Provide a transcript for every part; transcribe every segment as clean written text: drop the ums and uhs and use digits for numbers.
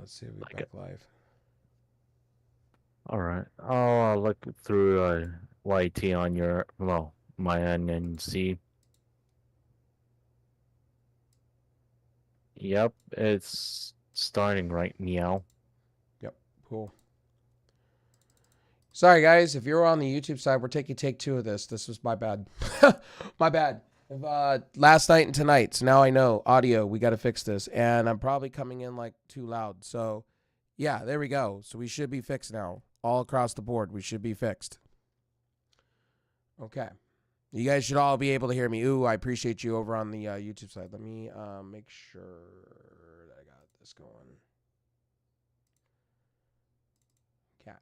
let's see if we're Like, back live. all right. I'll look through YT on your my end and see. Yep, it's starting right meow. Yep, cool. Sorry, guys. If you're on the YouTube side, we're taking take two of this. This was my bad. My bad. Last night and tonight. So now I know audio. We got to fix this. And I'm probably coming in like too loud. So yeah, there we go. So we should be fixed now. All across the board, we should be fixed. Okay. You guys should all be able to hear me. Ooh, I appreciate you over on the YouTube side. Let me make sure that I got this going. Okay.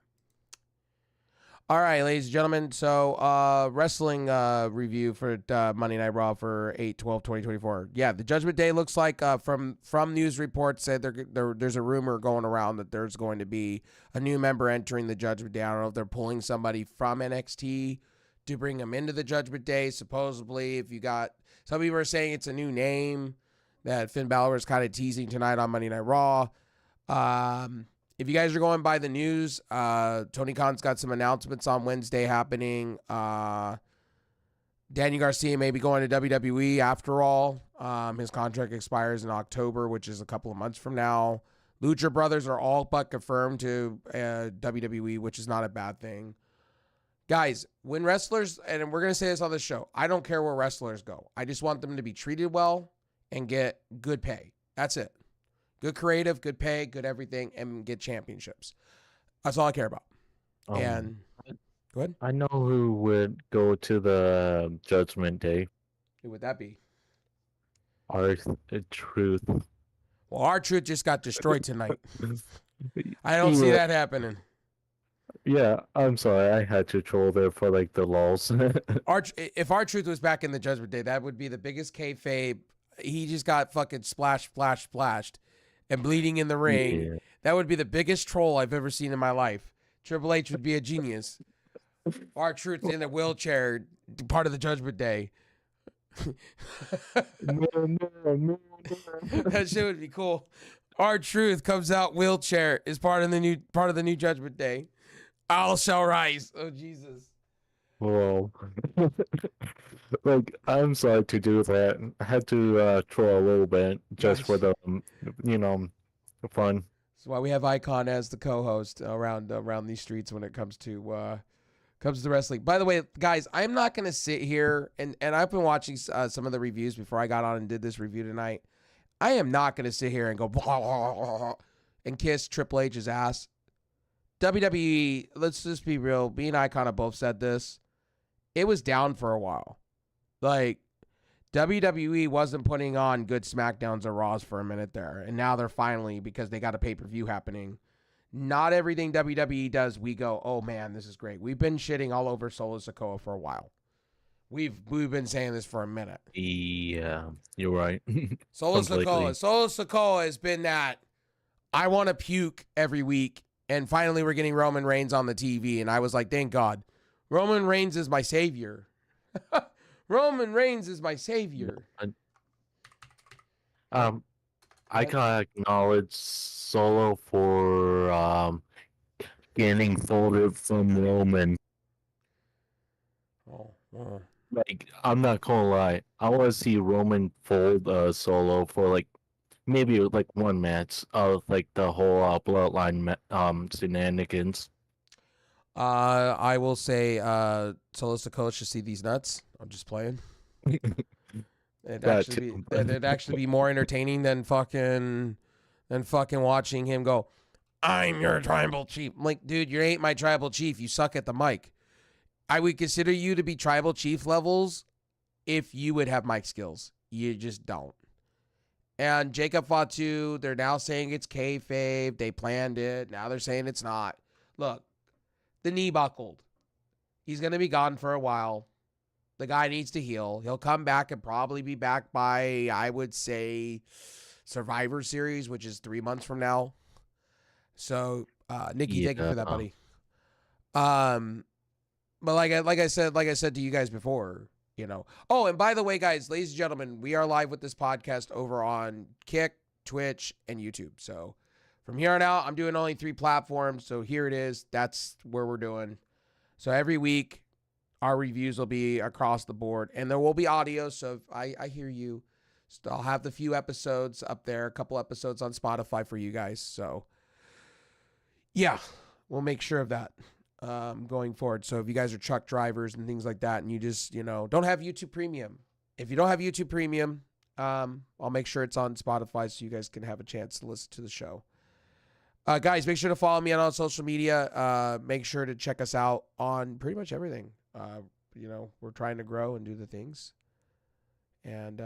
All right, ladies and gentlemen. So, wrestling review for Monday Night Raw for 8/12/2024. Yeah, the Judgment Day looks like from news reports said there's a rumor going around that there's going to be a new member entering the Judgment Day. I don't know if they're pulling somebody from NXT to bring them into the Judgment Day. Supposedly, if you got some people are saying it's a new name that Finn Balor is kind of teasing tonight on Monday Night Raw. If you guys are going by the news, Tony Khan's got some announcements on Wednesday happening. Daniel Garcia may be going to WWE after all. His contract expires in October, which is a couple of months from now. Lucha Brothers are all but confirmed to WWE, which is not a bad thing. Guys, when wrestlers, and we're going to say this on the show, I don't care where wrestlers go. I just want them to be treated well and get good pay. That's it. Good creative, good pay, good everything, and get championships. That's all I care about. And go ahead. I know who would go to the Judgment Day. Who would that be? R-Truth. Well, R-Truth just got destroyed tonight. I don't see that happening. Yeah, I'm sorry. I had to troll there for like the lulz. If R-Truth was back in the Judgment Day, that would be the biggest kayfabe. He just got fucking splashed and bleeding in the ring. Yeah. That would be the biggest troll I've ever seen in my life. Triple H would be a genius. R-Truth in a wheelchair, part of the Judgment Day. No. That shit would be cool. R-Truth comes out wheelchair is part of the new Judgment Day. All shall rise. Oh Jesus. Well, like I'm sorry to do that. I had to troll a little bit just for the fun. That's why we have Icon as the co-host around these streets when it comes to wrestling. By the way, guys, I'm not going to sit here and I've been watching some of the reviews before I got on and did this review tonight. I am not going to sit here and go blah, blah, blah, blah, and kiss Triple H's ass. WWE, let's just be real. Me and Icon have both said this. It was down for a while. Like, WWE wasn't putting on good SmackDowns or Raws for a minute there. And now they're finally, because they got a pay-per-view happening. Not everything WWE does, we go, oh man, this is great. We've been shitting all over Solo Sikoa for a while. We've been saying this for a minute. Yeah, you're right. Solo Sikoa has been that I want to puke every week. And finally, we're getting Roman Reigns on the TV. And I was like, thank God. Roman Reigns is my savior. Roman Reigns is my savior. I can acknowledge Solo for getting folded from Roman. Oh. Like, I'm not gonna lie. I want to see Roman fold Solo for like maybe like one match of like the whole bloodline shenanigans. I will say Solo Sikoa should see these nuts. I'm just playing. It'd actually be more entertaining than fucking watching him go, I'm your tribal chief. I'm like, dude, you ain't my tribal chief. You suck at the mic. I would consider you to be tribal chief levels if you would have mic skills. You just don't. And Jacob Fatu, they're now saying it's kayfabe. They planned it. Now they're saying it's not. Look, the knee buckled. He's going to be gone for a while. The guy needs to heal. He'll come back and probably be back by, I would say, Survivor Series, which is 3 months from now. So, Nikki, thank you for that, buddy. But like I said to you guys before, you know. Oh, and by the way, guys, ladies and gentlemen, we are live with this podcast over on Kick, Twitch, and YouTube. So From here on out, I'm doing only 3 platforms. So here it is. That's where we're doing. So every week, our reviews will be across the board, and there will be audio. So if I hear you. So I'll have the few episodes up there, a couple episodes on Spotify for you guys. So yeah, we'll make sure of that going forward. So if you guys are truck drivers and things like that, and you just don't have YouTube Premium, if you don't have YouTube Premium, I'll make sure it's on Spotify so you guys can have a chance to listen to the show. Guys, make sure to follow me on all social media. Make sure to check us out on pretty much everything. We're trying to grow and do the things. And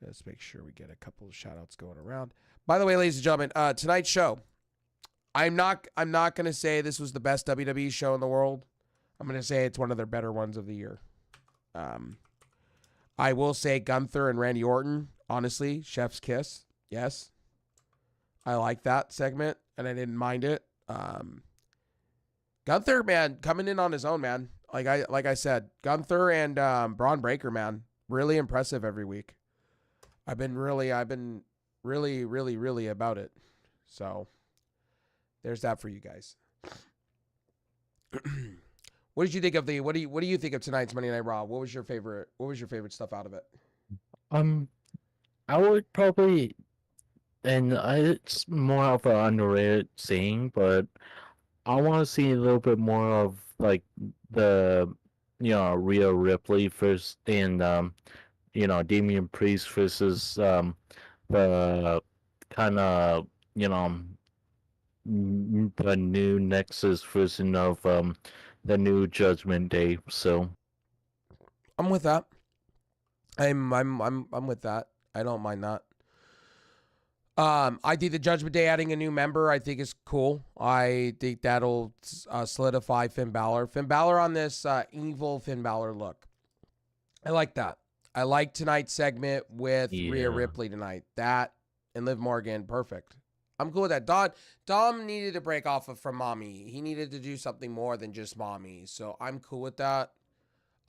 let's make sure we get a couple of shout outs going around. By the way, ladies and gentlemen, tonight's show, I'm not going to say this was the best WWE show in the world. I'm going to say it's one of their better ones of the year. I will say Gunther and Randy Orton, honestly, chef's kiss. Yes. I like that segment, and I didn't mind it. Gunther, man, coming in on his own, man. Like I said, Gunther and Braun Breaker, man, really impressive every week. I've been really about it. So there's that for you guys. What did you think of what do you think of tonight's Monday Night Raw? What was your favorite stuff out of it? I would probably, and it's more of an underrated saying, but I want to see a little bit more of like the Rhea Ripley first and Damian Priest versus the kind of the new Nexus version of the new Judgment Day. So I'm with that. I'm with that. I don't mind that. I think the Judgment Day adding a new member, I think is cool. I think that'll solidify Finn Balor. Finn Balor on this evil Finn Balor look. I like that. I like tonight's segment with Rhea Ripley tonight. That and Liv Morgan, perfect. I'm cool with that. Dom needed to break off from Mommy. He needed to do something more than just Mommy. So I'm cool with that.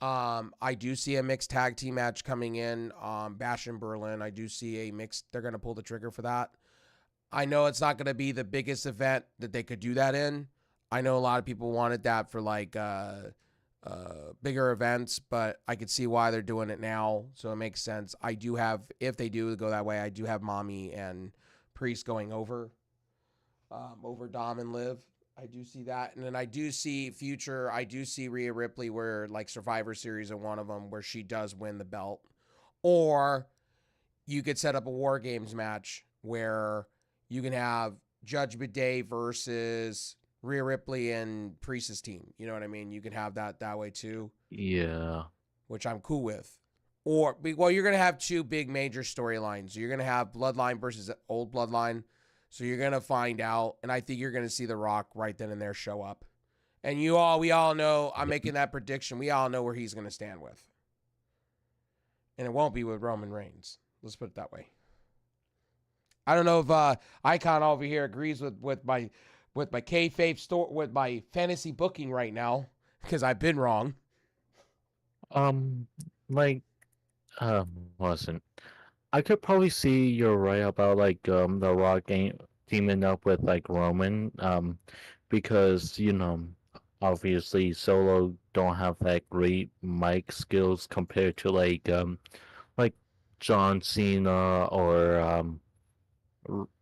I do see a mixed tag team match coming in. Bash and Berlin. I do see a mixed. They're going to pull the trigger for that. I know it's not going to be the biggest event that they could do that in. I know a lot of people wanted that for like bigger events, but I could see why they're doing it now. So it makes sense. I do have, if they do go that way, I do have Mommy and Priest going over Dom and Liv. I do see that. And then I do see Rhea Ripley where like Survivor Series in one of them where she does win the belt. Or you could set up a War Games match where you can have Judgment Day versus Rhea Ripley and Priest's team. You know what I mean? You can have that way too. Yeah. Which I'm cool with. Or, well, you're going to have two big major storylines. You're going to have Bloodline versus Old Bloodline. So you're going to find out, and I think you're going to see The Rock right then and there show up. And we all know, I'm making that prediction, we all know where he's going to stand with. And it won't be with Roman Reigns. Let's put it that way. I don't know if Icon over here agrees with my kayfabe store, with my fantasy booking right now, because I've been wrong. Wasn't. I could probably see you're right about like the Rock teaming up with like Roman, because obviously Solo don't have that great mic skills compared to like John Cena or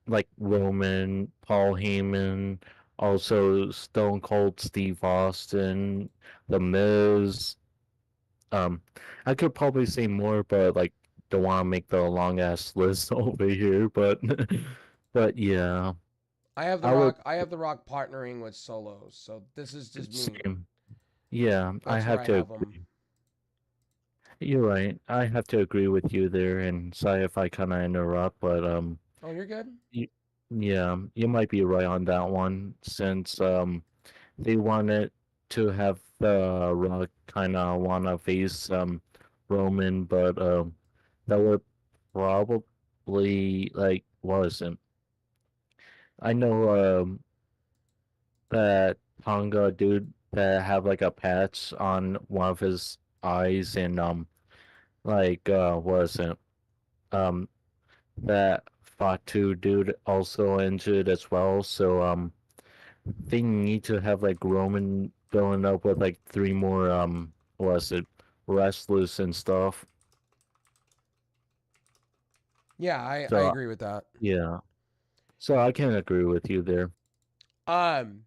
like Roman, Paul Heyman, also Stone Cold Steve Austin, The Miz. I could probably say more, but like don't want to make the long ass list over here. But yeah, I have the Rock partnering with Solo, so this is just me. Same. Yeah, I have to agree. You're right. I have to agree with you there, and sorry if I kind of interrupt, but Oh, you're good. Yeah, you might be right on that one, since they wanted to have the Rock kind of want to face Roman, but that would probably like wasn't. I know that Tonga dude that have like a patch on one of his eyes, and wasn't that Fatu dude also injured as well. So they need to have like Roman going up with like three more what's it wrestlers and stuff. Yeah, I So agree with that. yeah. So I can agree with you there. Um,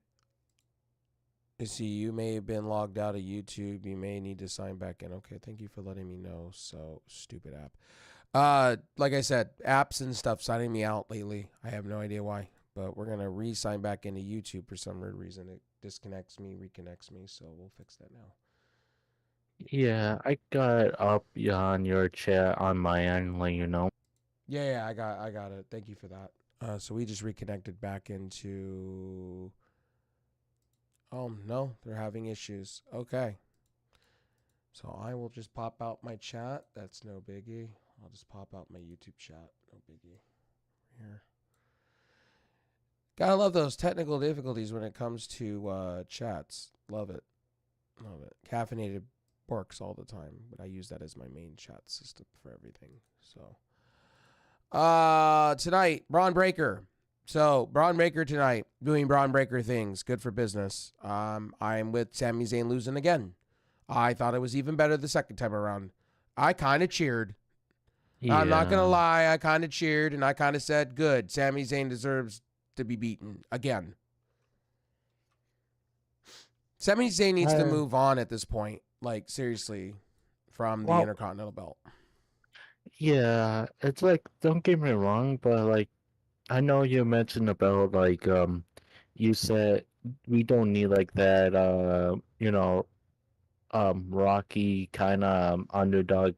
you see, you may have been logged out of YouTube. You may need to sign back in. Okay, thank you for letting me know. So stupid app. Like I said, apps and stuff signing me out lately. I have no idea why, but we're gonna re-sign back into YouTube for some weird reason. It disconnects me, reconnects me, so we'll fix that now. Yeah, I got up on your chat on my end, letting you know. Yeah, I got it. Thank you for that. So we just reconnected back into. Oh no, they're having issues. Okay, so I will just pop out my chat. That's no biggie. I'll just pop out my YouTube chat. No biggie. Here. Gotta love those technical difficulties when it comes to chats. Love it. Love it. Caffeinated works all the time, but I use that as my main chat system for everything. So tonight, Braun Breaker. So Braun Breaker tonight, doing Braun Breaker things. Good for business. I'm with Sami Zayn losing again. I thought it was even better the second time around. I kind of cheered. I'm not gonna Yeah. lie, I kind of cheered and I kind of said, "Good, Sami Zayn deserves to be beaten again." Sami Zayn needs to Uh, move on at this point. Like seriously, from the well, Intercontinental Belt. yeah, it's like don't get me wrong, but like I know you mentioned about like you said we don't need like that Rocky kind of underdog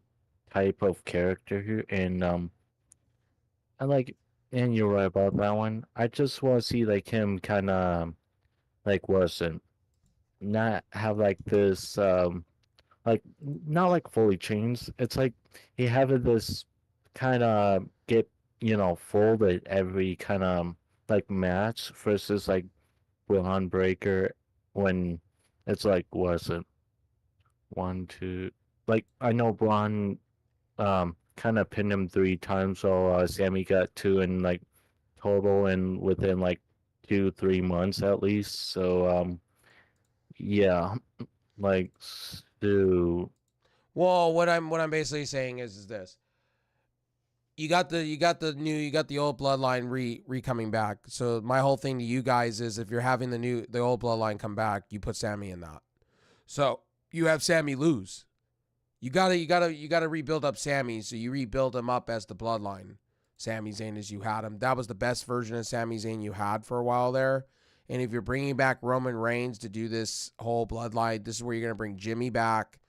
type of character here and like and you're right about that one. I just want to see like him kind of like wasn't not have like this like not like fully changed. It's like he having this kind of get folded every kind of like match versus like Wilhelm Breaker when it's like was it one two like I know Braun kind of pinned him three times, so Sammy got two in like total and within like 2-3 months at least. So yeah, like so Well, what I'm basically saying is this. You got the old bloodline re coming back. So my whole thing to you guys is if you're having the old bloodline come back, you put Sammy in that. So you have Sammy lose. You gotta rebuild up Sammy. So you rebuild him up as the bloodline. Sami Zayn as you had him. That was the best version of Sami Zayn you had for a while there. And if you're bringing back Roman Reigns to do this whole bloodline, this is where you're gonna bring Jimmy back.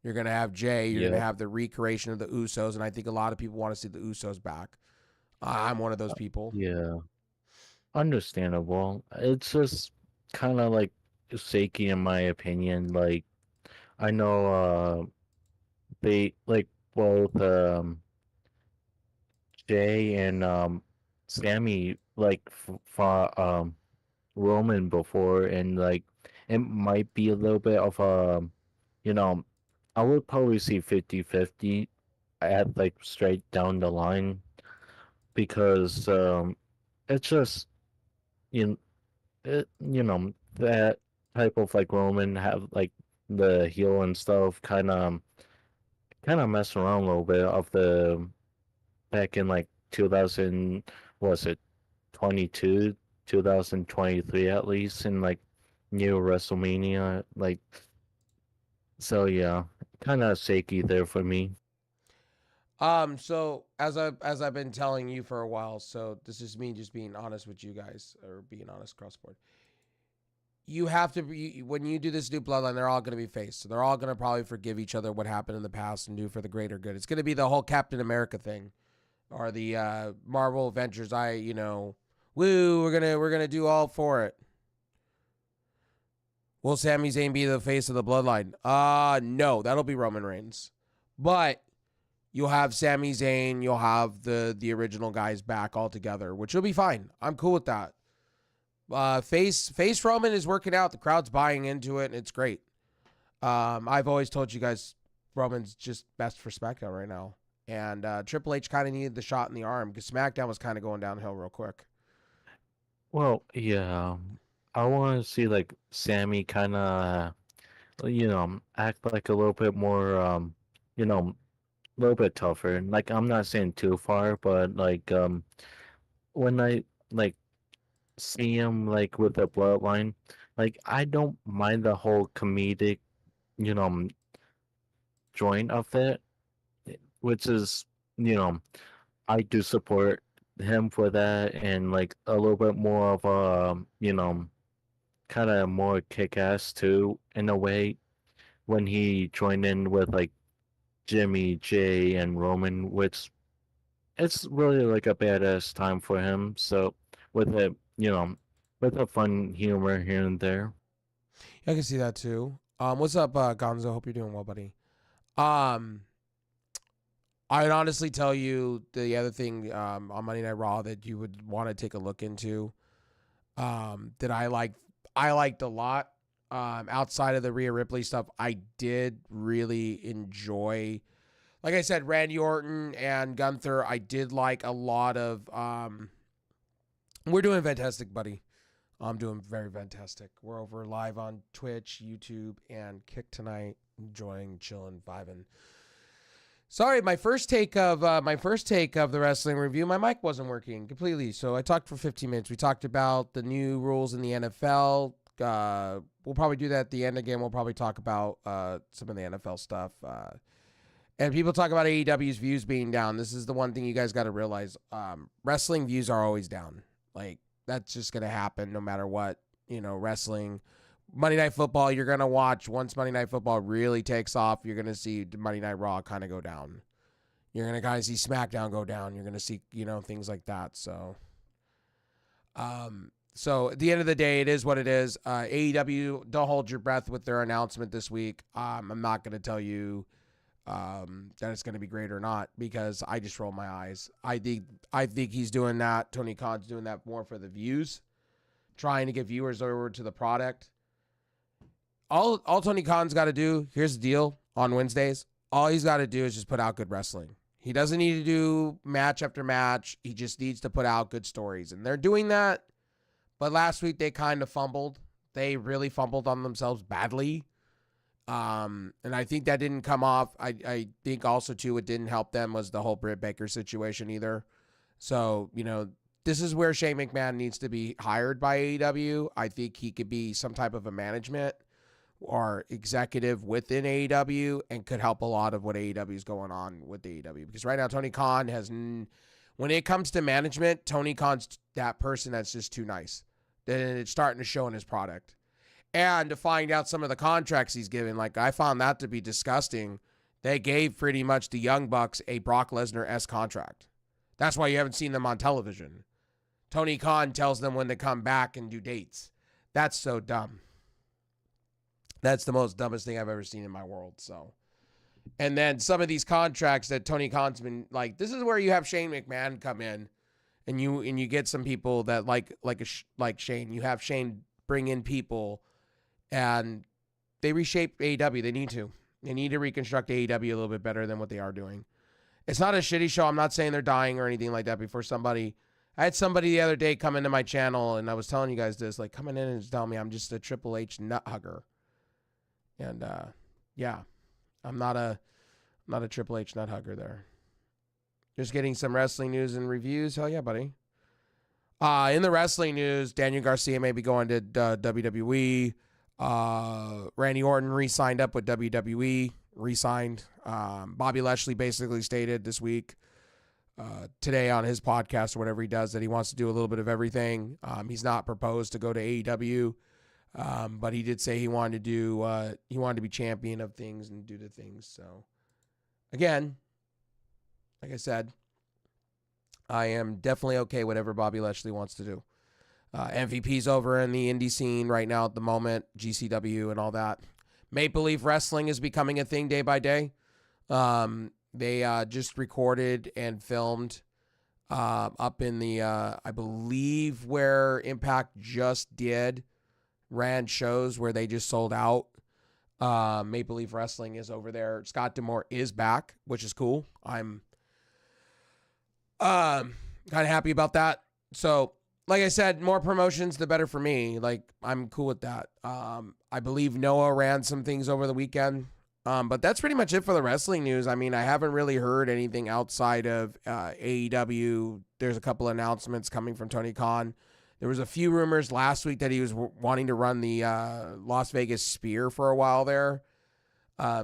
You're gonna have Jay. You're gonna yeah. have the recreation of the Usos, and I think a lot of people want to see the Usos back. I'm one of those people. Yeah, understandable. It's just kind of like shaky in my opinion. Like I know they like both Jay and Sammy like Roman before and like it might be a little bit of a you know I would probably see 50-50 at like straight down the line because it's just you that type of like Roman have like the heel and stuff kind of mess around a little bit of the back in like 2000 was it 22 2023 at least in like new WrestleMania like so yeah kind of shaky there for me. So as I've been telling you for a while, so this is me just being honest with you guys, or being honest cross board. You have to be when you do this new bloodline, they're all going to be faced. So they're all going to probably forgive each other what happened in the past and do for the greater good. It's going to be the whole Captain America thing, or the Marvel Adventures. Woo, we're gonna do all for it. Will Sami Zayn be the face of the bloodline? No, that'll be Roman Reigns. But you'll have Sami Zayn, you'll have the original guys back all together, which will be fine. I'm cool with that. Face Roman is working out. The crowd's buying into it, and it's great. I've always told you guys Roman's just best for SmackDown right now. And Triple H kind of needed the shot in the arm because SmackDown was kind of going downhill real quick. Well, yeah. I want to see like Sammy kind of, act like a little bit more, you know, a little bit tougher. Like I'm not saying too far, but like when I like see him like with the bloodline, like I don't mind the whole comedic, you know, joint of it, which is, you know, I do support him for that and like a little bit more of a, kind of more kick-ass too in a way when he joined in with like Jimmy, Jay, and Roman, which it's really like a badass time for him. So with it, with a fun humor here and there. I can see that too. What's up, Gonzo? Hope you're doing well, buddy. Um, I'd honestly tell you the other thing on Monday Night Raw that you would want to take a look into that I liked a lot. Outside of the Rhea Ripley stuff, I did really enjoy. Like I said, Randy Orton and Gunther, I did like a lot of. We're doing fantastic, buddy. I'm doing very fantastic. We're over live on Twitch, YouTube, and Kick tonight. Enjoying, chilling, vibing. Sorry, my first take of the wrestling review, my mic wasn't working completely. So I talked for 15 minutes. We talked about the new rules in the NFL. We'll probably do that at the end again. We'll probably talk about some of the NFL stuff. And people talk about AEW's views being down. This is the one thing you guys got to realize. Wrestling views are always down. Like, that's just going to happen no matter what. Wrestling. Monday Night Football, you're going to watch. Once Monday Night Football really takes off, you're going to see Monday Night Raw kind of go down. You're going to kind of see SmackDown go down. You're going to see, things like that. So at the end of the day, it is what it is. AEW, don't hold your breath with their announcement this week. I'm not going to tell you that it's going to be great or not because I just roll my eyes. I think he's doing that. Tony Khan's doing that more for the views, trying to get viewers over to the product. All Tony Khan's got to do, here's the deal on Wednesdays, all he's got to do is just put out good wrestling. He doesn't need to do match after match. He just needs to put out good stories. And they're doing that. But last week they kind of fumbled. They really fumbled on themselves badly. And I think that didn't come off. I think also, too, what didn't help them was the whole Britt Baker situation either. So, this is where Shane McMahon needs to be hired by AEW. I think he could be some type of a management or executive within AEW and could help a lot of what AEW is going on with AEW. Because right now, Tony Khan when it comes to management, Tony Khan's that person that's just too nice. Then it's starting to show in his product. And to find out some of the contracts he's given, like I found that to be disgusting. They gave pretty much the Young Bucks a Brock Lesnar-esque contract. That's why you haven't seen them on television. Tony Khan tells them when to come back and do dates. That's so dumb. That's the most dumbest thing I've ever seen in my world. So, and then some of these contracts that Tony Khan's been like, this is where you have Shane McMahon come in, and you get some people that like Shane. You have Shane bring in people, and they reshape AEW. They need to reconstruct AEW a little bit better than what they are doing. It's not a shitty show. I'm not saying they're dying or anything like that. I had somebody the other day come into my channel, and I was telling you guys this, like coming in and just telling me I'm just a Triple H nut hugger. And yeah, I'm not a Triple H nut hugger there. Just getting some wrestling news and reviews. Hell yeah, buddy. In the wrestling news, Daniel Garcia may be going to WWE. Randy Orton re-signed up with WWE. Re-signed. Bobby Lashley basically stated this week, today on his podcast or whatever he does, that he wants to do a little bit of everything. He's not proposed to go to AEW. But he did say he wanted to be champion of things and do the things. So, again, like I said, I am definitely okay whatever Bobby Lashley wants to do. MVP's over in the indie scene right now at the moment, GCW and all that. Maple Leaf Wrestling is becoming a thing day by day. They just recorded and filmed up in the, I believe, where Impact just ran shows where they just sold out. Maple Leaf Wrestling is over there. Scott D'Amore is back, which is cool. I'm Kind of happy about that. So, like I said, more promotions, the better for me. Like, I'm cool with that. I believe Noah ran some things over the weekend. But that's pretty much it for the wrestling news. I mean, I haven't really heard anything outside of AEW. There's a couple announcements coming from Tony Khan. There was a few rumors last week that he was wanting to run the Las Vegas Spear for a while there.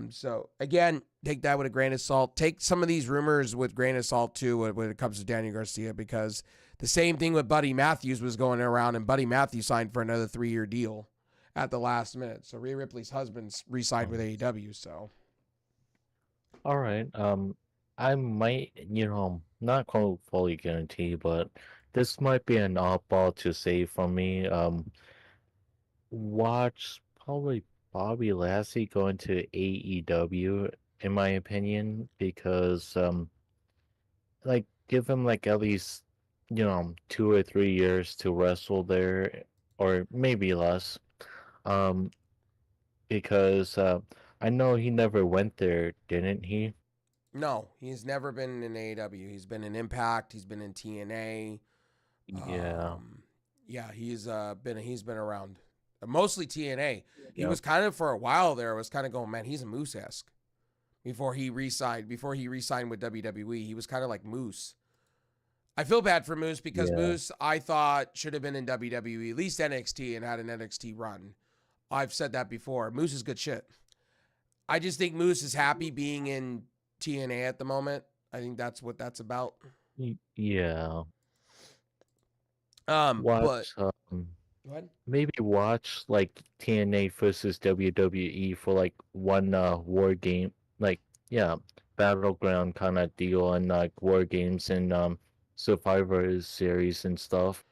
So again, take that with a grain of salt. Take some of these rumors with grain of salt too when it comes to Daniel Garcia, because the same thing with Buddy Matthews was going around, and Buddy Matthews signed for another 3-year deal at the last minute. So Rhea Ripley's husband's re-signed with AEW. So All right. I might, not quite fully guarantee, but this might be an oddball to say for me. Watch probably Bobby Lashley going to AEW, in my opinion, because like give him like at least 2 or 3 years to wrestle there, or maybe less. Um, because I know he never went there, didn't he? no, he's never been in AEW. He's been in Impact. He's been in TNA. Yeah. Yeah, he's been around, mostly TNA. He Yep. was kind of for a while there. Was kind of going, man, he's a Moose-esque. Before he re-signed with WWE, he was kind of like Moose. I feel bad for Moose because Yeah. Moose, I thought, should have been in WWE, at least NXT, and had an NXT run. I've said that before. Moose is good shit. I just think Moose is happy being in TNA at the moment. I think that's what that's about. Yeah. But Watch what? maybe watch like TNA versus WWE for like one war game, like yeah, battleground kind of deal, and like war games and Survivor Series and stuff.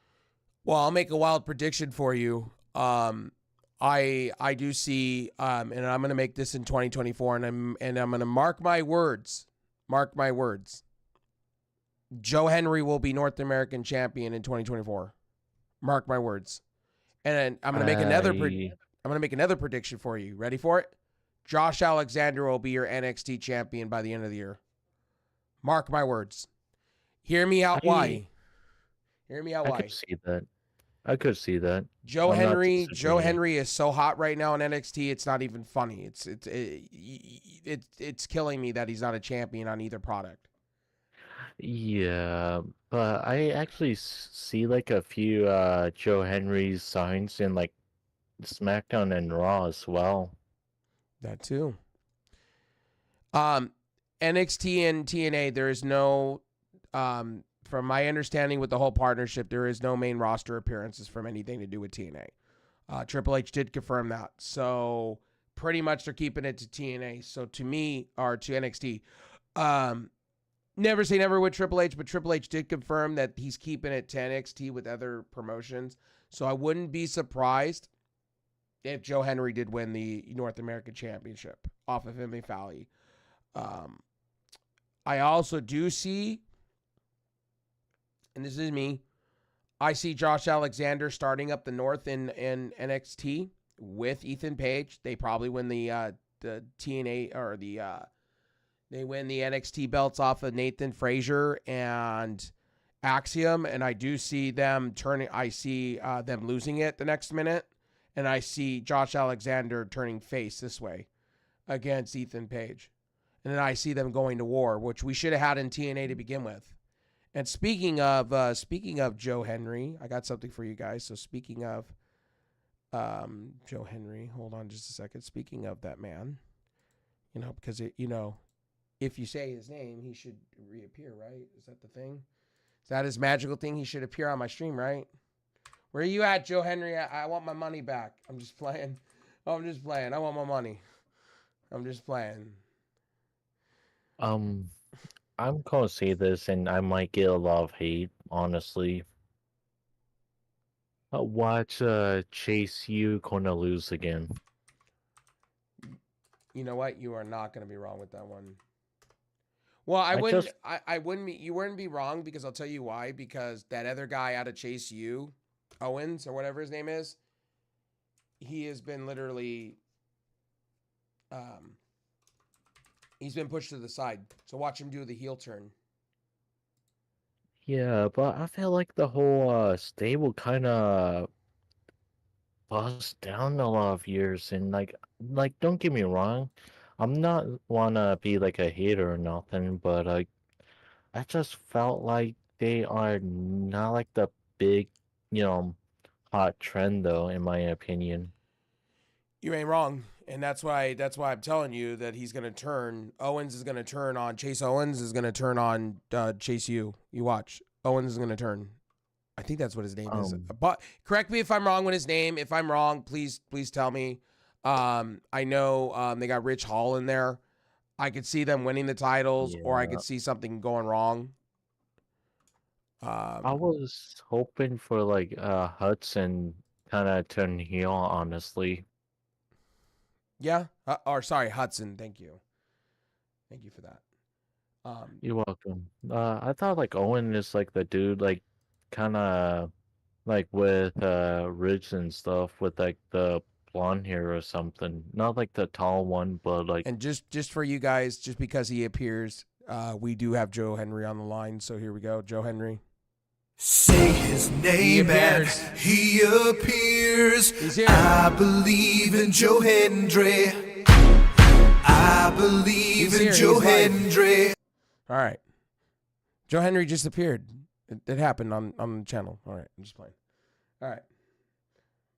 Well, I'll make a wild prediction for you. I do see, and I'm gonna make this in 2024, and I'm gonna mark my words. Mark my words. Joe Henry will be North American champion in 2024. Mark my words. And I'm gonna make I another prediction for you. Ready for it? Josh Alexander will be your NXT champion by the end of the year. Mark my words. Hear me out. I Why? Hear me out. I could Why? see that. I could see that. Joe I'm not Henry. Joe disagreeing. Henry is so hot right now in NXT. It's not even funny. It's killing me that he's not a champion on either product. Yeah, but I actually see like a few Joe Henry signs in like SmackDown and Raw as well. That too. Um, NXT and TNA. There is no, from my understanding with the whole partnership, there is no main roster appearances from anything to do with TNA. Triple H did confirm that. So pretty much they're keeping it to TNA. So to me, or to NXT. Never say never with Triple H, but Triple H did confirm that he's keeping it to NXT with other promotions. So I wouldn't be surprised if Joe Henry did win the North American Championship off of Emme Fowley. I also do see, and this is me, I see Josh Alexander starting up the North in NXT with Ethan Page. They probably win the TNA or they win the NXT belts off of Nathan Frazier and Axiom, and I do see them turning. I see them losing it the next minute, and I see Josh Alexander turning face this way against Ethan Page, and then I see them going to war, which we should have had in TNA to begin with. And speaking of Joe Henry, I got something for you guys. So speaking of Joe Henry, hold on just a second. Speaking of that man, because if you say his name, he should reappear, right? Is that the thing? Is that his magical thing? He should appear on my stream, right? Where are you at, Joe Henry? I want my money back. I'm just playing. I want my money. I'm just playing. I'm gonna say this, and I might get a lot of hate, honestly. Watch Chase U gonna lose again. You know what? You are not going to be wrong with that one. Well, I wouldn't be, you wouldn't be wrong, because I'll tell you why. Because that other guy out of Chase U, Owens or whatever his name is, he has been literally, he's been pushed to the side. So watch him do the heel turn. Yeah, but I feel like the whole stable kind of bust down a lot of years, and like don't get me wrong, I'm not wanna be like a hater or nothing, but I just felt like they are not like the big, you know, hot trend though, in my opinion. You ain't wrong. And that's why I'm telling you that he's gonna turn. Owens is gonna turn on Chase. Owens is gonna turn on Chase U. You watch. Owens is gonna turn. I think that's what his name is. Um, But correct me if I'm wrong with his name. If I'm wrong, please tell me. I know they got Rich Hall in there. I could see them winning the titles, or I could yeah, see something going wrong. I Um, was hoping for like Hudson kind of turn heel, honestly. yeah. Or sorry, Hudson. Thank you for that. Um, You're welcome. I thought like Owen is like the dude, like kind of like with Ridge and stuff with like the blonde hair or something. Not like the tall one, but like and just for you guys, just because he appears, we do have Joe Henry on the line. So here we go, Joe Henry. Say his name and appears. he appears. He's here. I believe in Joe Hendry. I believe He's in here. Joe He's live. Hendry. All right, Joe Henry just appeared. It happened on the channel. All right, I'm just playing. All right.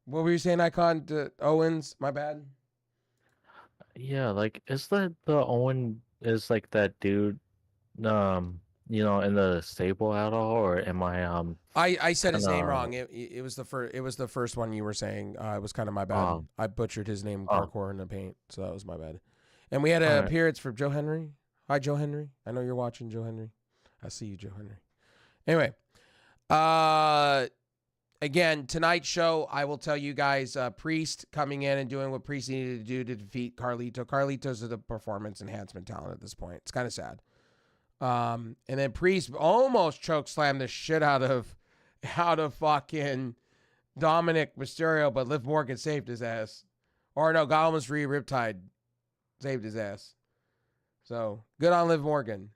What were you saying, Icon? To Owens? My bad. yeah, like is that the Owen is like that dude in the stable at all, or am I I said kind his name of wrong. It was the first one you were saying. It was kind of my bad. oh I butchered his name, oh Parkour in the Paint, so that was my bad. And we had all an right. appearance from Joe Henry. Hi, Joe Henry. I know you're watching, Joe Henry. I see you, Joe Henry. Anyway, uh, again, tonight's show, I will tell you guys, Priest coming in and doing what Priest needed to do to defeat Carlito. Carlito's the performance enhancement talent at this point. It's kind of sad. And then Priest almost choke slammed the shit out of fucking Dominic Mysterio, but Liv Morgan saved his ass. Or no, got almost Riptide saved his ass. So good on Liv Morgan.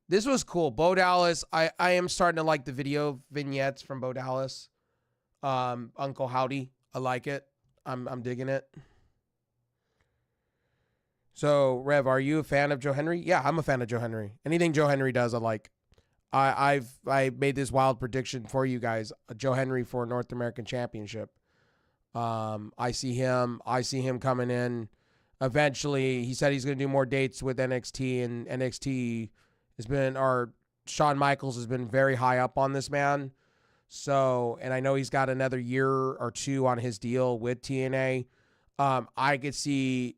This was cool. Bo Dallas, I am starting to like the video vignettes from Bo Dallas. Uncle Howdy, I like it. I'm digging it. So, Rev, are you a fan of Joe Henry? Yeah, I'm a fan of Joe Henry. Anything Joe Henry does, I like. I made this wild prediction for you guys. Joe Henry for North American Championship. I see him coming in. Eventually, he said he's going to do more dates with NXT, and NXT has been, or Shawn Michaels has been very high up on this man. So, and I know he's got another year or two on his deal with TNA. I could see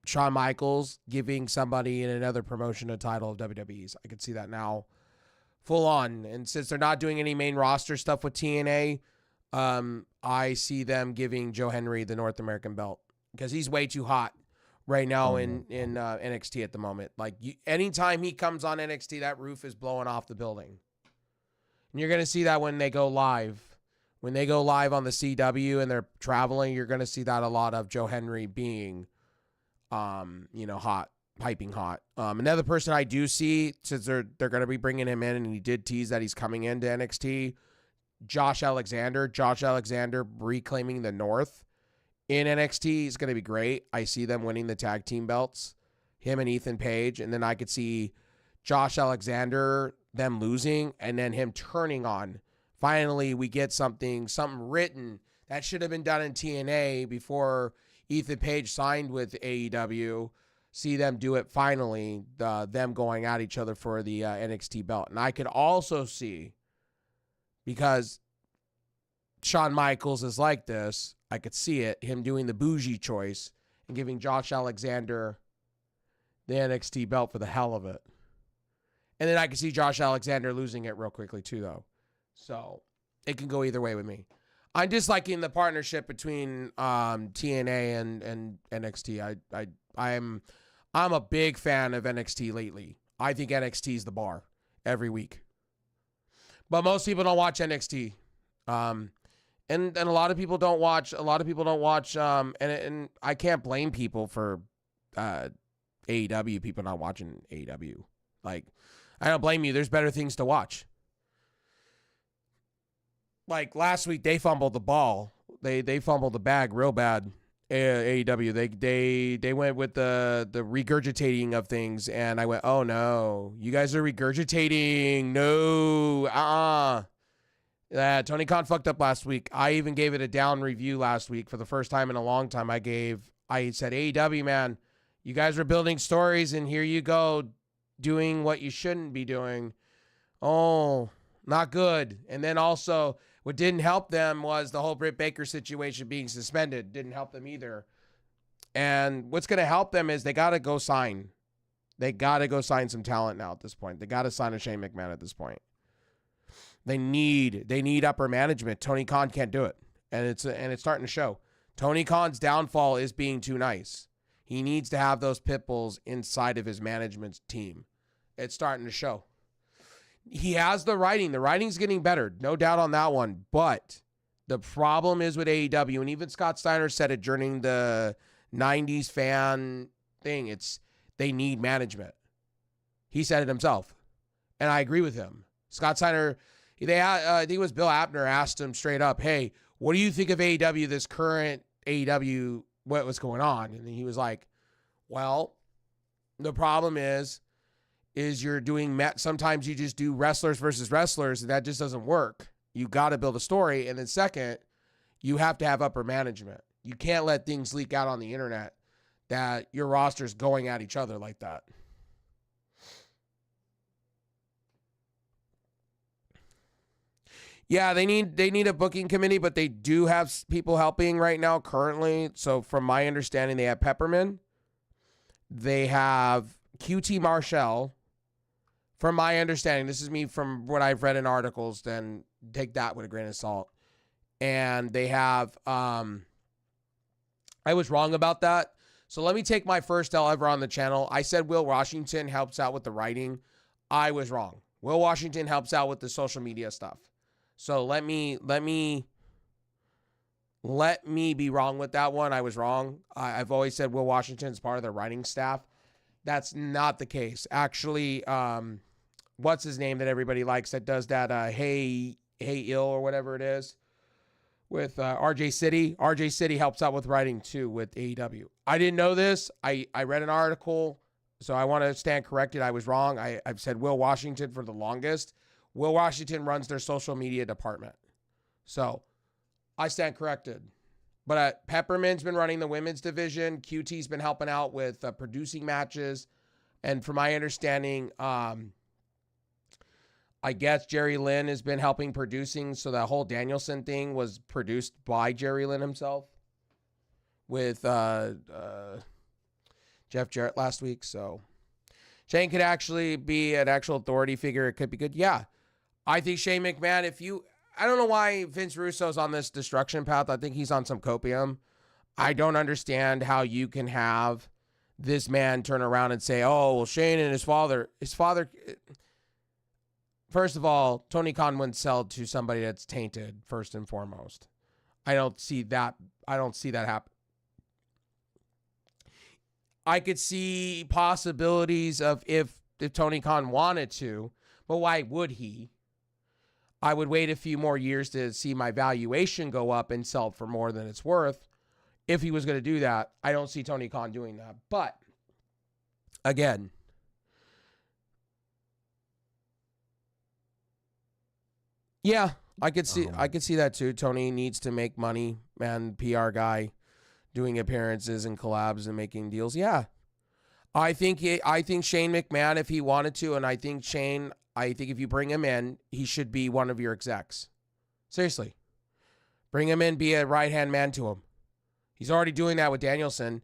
Shawn Michaels giving somebody in another promotion a title of WWE's. I could see that now full on. And since they're not doing any main roster stuff with TNA, I see them giving Joe Henry the North American belt because he's way too hot right now in NXT at the moment. Like anytime he comes on NXT, that roof is blowing off the building. And you're going to see that when they go live. When they go live on the CW and they're traveling, you're going to see that a lot of Joe Henry being hot, piping hot. Another person I do see, since they're going to be bringing him in, and he did tease that he's coming into NXT, Josh Alexander. Josh Alexander reclaiming the North in NXT is going to be great. I see them winning the tag team belts, him and Ethan Page, and then I could see Josh Alexander, them losing, and then him turning on. Finally, we get something written that should have been done in TNA before Ethan Page signed with AEW. See them do it finally, them going at each other for the NXT belt. And I could also see, because Shawn Michaels is like this, I could see it, him doing the bougie choice and giving Josh Alexander the NXT belt for the hell of it. And then I could see Josh Alexander losing it real quickly too, though. So it can go either way with me. I'm just liking the partnership between TNA and NXT. I'm a big fan of NXT lately. I think NXT is the bar every week. But most people don't watch NXT. And a lot of people don't watch. And I can't blame people for AEW. People not watching AEW. Like, I don't blame you. There's better things to watch. Like last week, they fumbled the ball. They fumbled the bag real bad. AEW. They went with the regurgitating of things, and I went, oh no, you guys are regurgitating. No, Tony Khan fucked up last week. I even gave it a down review last week for the first time in a long time. I said, AEW, man, you guys were building stories, and here you go doing what you shouldn't be doing. Oh, not good. And then also, what didn't help them was the whole Britt Baker situation being suspended. Didn't help them either. And what's going to help them is they got to go sign. They got to go sign some talent now at this point. They got to sign a Shane McMahon at this point. They need upper management. Tony Khan can't do it. And it's starting to show. Tony Khan's downfall is being too nice. He needs to have those pit bulls inside of his management team. It's starting to show. He has the writing. The writing's getting better. No doubt on that one. But the problem is with AEW, and even Scott Steiner said it during the 90s fan thing, they need management. He said it himself. And I agree with him. Scott Steiner, I think it was Bill Abner asked him straight up, hey, what do you think of AEW, this current AEW, what was going on? And he was like, well, the problem is you're doing, sometimes you just do wrestlers versus wrestlers, and that just doesn't work. You got to build a story. And then second, you have to have upper management. You can't let things leak out on the internet that your roster's going at each other like that. Yeah, they need a booking committee, but they do have people helping right now currently. So from my understanding, they have Pepperman. They have QT Marshall. From my understanding, this is me from what I've read in articles, then take that with a grain of salt. And they have, I was wrong about that. So let me take my first L ever on the channel. I said Will Washington helps out with the writing. I was wrong. Will Washington helps out with the social media stuff. So let me be wrong with that one. I was wrong. I've always said Will Washington is part of the writing staff. That's not the case. Actually, what's his name that everybody likes that does that Hey Ill or whatever it is with RJ City. RJ City helps out with writing too with AEW. I didn't know this. I read an article, so I want to stand corrected. I was wrong. I've said Will Washington for the longest. Will Washington runs their social media department. So I stand corrected. But Pepperman's been running the women's division. QT's been helping out with producing matches. And from my understanding, I guess Jerry Lynn has been helping producing. So that whole Danielson thing was produced by Jerry Lynn himself with Jeff Jarrett last week. So Shane could actually be an actual authority figure. It could be good. Yeah. I think Shane McMahon, I don't know why Vince Russo's on this destruction path. I think he's on some copium. I don't understand how you can have this man turn around and say, oh, well, Shane and his father, first of all, Tony Khan wouldn't sell to somebody that's tainted first and foremost. I don't see that happen. I could see possibilities of if Tony Khan wanted to, but why would he? I would wait a few more years to see my valuation go up and sell for more than it's worth. If he was going to do that, I don't see Tony Khan doing that. But again, yeah, I could see that too. Tony needs to make money, man. PR guy, doing appearances and collabs and making deals. Yeah, I think Shane McMahon, if he wanted to, and I think if you bring him in, he should be one of your execs. Seriously. Bring him in, be a right-hand man to him. He's already doing that with Danielson.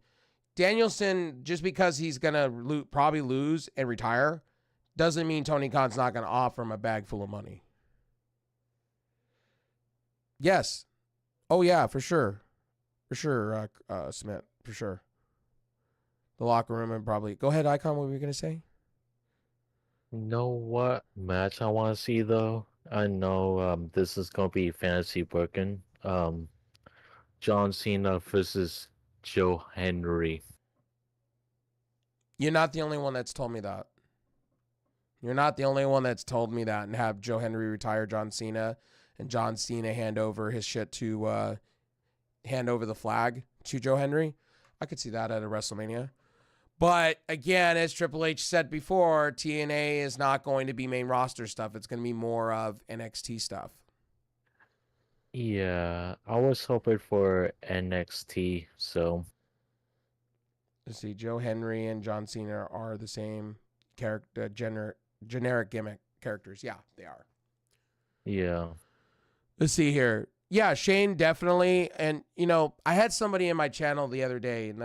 Danielson, just because he's going to probably lose and retire, doesn't mean Tony Khan's not going to offer him a bag full of money. Yes. Oh, yeah, for sure. For sure, Smith. For sure. The locker room and probably... Go ahead, Icon. What were you going to say? You know what match I want to see though? I know this is gonna be fantasy booking. John Cena versus Joe Henry. You're not the only one that's told me that. You're not the only one that's told me that and have Joe Henry retire John Cena and John Cena hand over his shit to hand over the flag to Joe Henry. I could see that at a WrestleMania. But again, as Triple H said before, TNA is not going to be main roster stuff. It's going to be more of NXT stuff. Yeah, I was hoping for NXT, so. Let's see, Joe Henry and John Cena are the same character, generic gimmick characters. Yeah, they are. Yeah. Let's see here. Yeah, Shane definitely. And, you know, I had somebody in my channel the other day, and